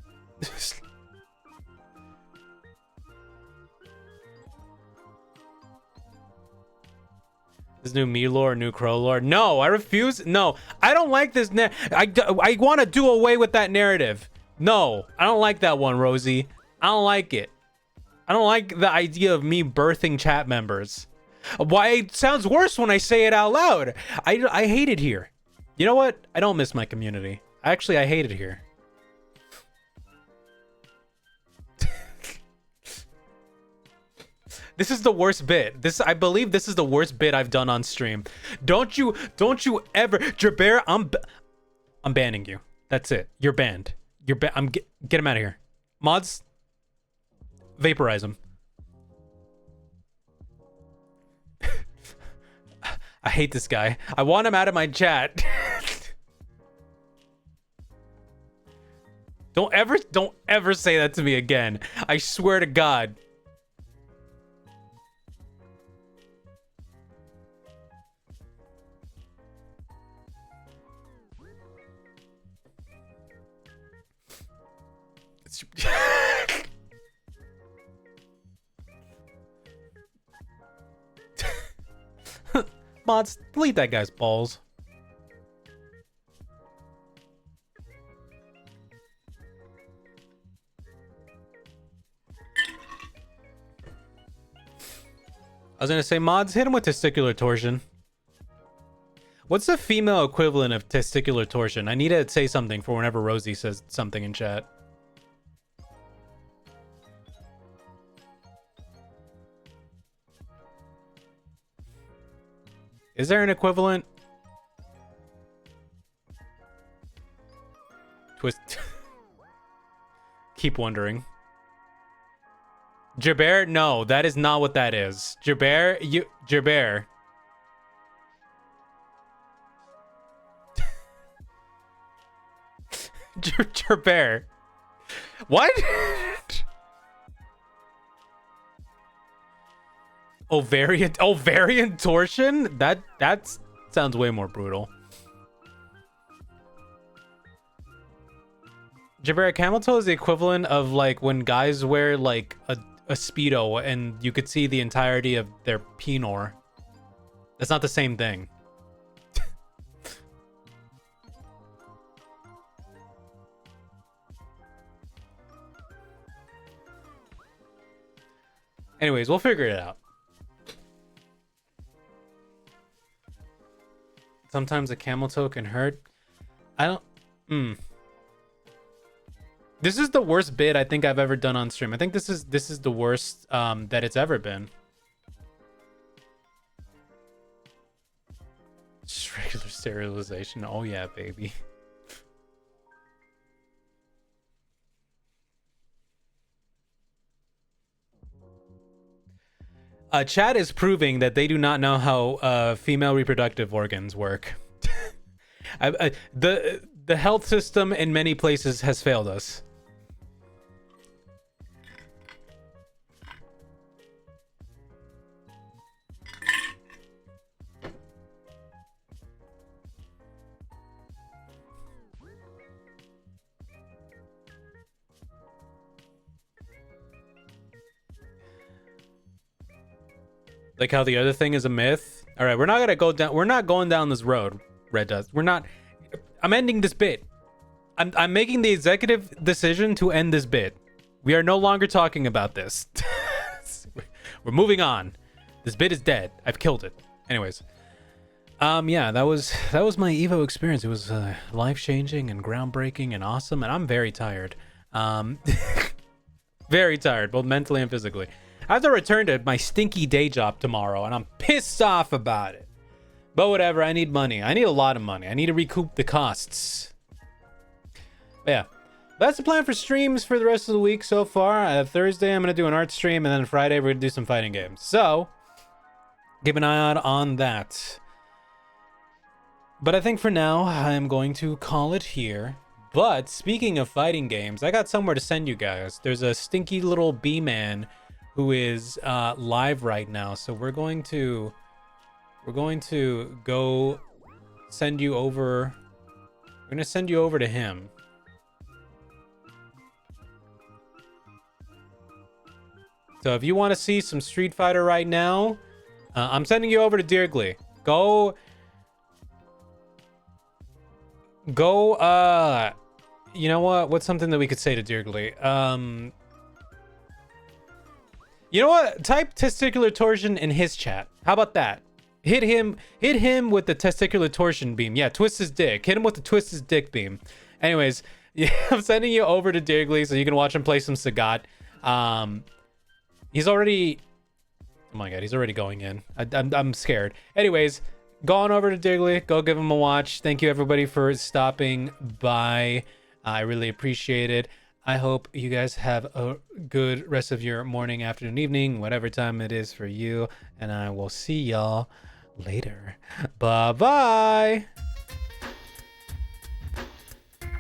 This new me lore, new crow lore. No, I refuse. No, I don't like this. I want to do away with that narrative. No, I don't like that one, Rosie. I don't like it. I don't like the idea of me birthing chat members. Why, it sounds worse when I say it out loud. I hate it here. You know what? I don't miss my community. Actually, I hate it here. This is the worst bit. I believe this is the worst bit I've done on stream. Don't you ever, Jabir, I'm banning you. That's it. You're banned. Get him out of here. Mods, vaporize him. I hate this guy. I want him out of my chat. Don't ever say that to me again. I swear to God. Mods, delete that guy's balls. I was gonna say, mods, hit him with testicular torsion. What's the female equivalent of testicular torsion? I need to say something for whenever Rosie says something in chat. Is there an equivalent? Twist. Keep wondering. Jabir? No, that is not what that is. Jabir, Jabir. Jabir. What? Ovarian torsion? That sounds way more brutal. Jabir, camel toe is the equivalent of like when guys wear like a Speedo and you could see the entirety of their penor. That's not the same thing. Anyways, we'll figure it out. Sometimes a camel toe can hurt. I don't... This is the worst bit I think I've ever done on stream. I think this is the worst that it's ever been. Just regular sterilization. Oh yeah, baby. Chat is proving that they do not know how female reproductive organs work. The health system in many places has failed us. Like how the other thing is a myth. All right, we're not gonna go down. We're not going down this road, Red Dust. We're not. I'm ending this bit. I'm making the executive decision to end this bit. We are no longer talking about this. We're moving on. This bit is dead. I've killed it. Anyways, yeah, that was my EVO experience. It was life-changing and groundbreaking and awesome. And I'm very tired. Very tired, both mentally and physically. I have to return to my stinky day job tomorrow, and I'm pissed off about it. But whatever, I need money. I need a lot of money. I need to recoup the costs. But yeah, that's the plan for streams for the rest of the week so far. Thursday, I'm going to do an art stream, and then Friday, we're going to do some fighting games. So, keep an eye out on that. But I think for now, I'm going to call it here. But speaking of fighting games, I got somewhere to send you guys. There's a stinky little B-man who is live right now, so we're going to go send you over. We're gonna send you over to him. So if you want to see some Street Fighter right now, I'm sending you over to Deergly. Go you know what, what's something that we could say to Deergly? You know what? Type testicular torsion in his chat. How about that? Hit him with the testicular torsion beam. Yeah, twist his dick. Hit him with the twist his dick beam. Anyways, yeah, I'm sending you over to Deergly so you can watch him play some Sagat. He's already... Oh my god, he's already going in. I'm scared. Anyways, go on over to Deergly. Go give him a watch. Thank you everybody for stopping by. I really appreciate it. I hope you guys have a good rest of your morning, afternoon, evening, whatever time it is for you. And I will see y'all later. Bye-bye.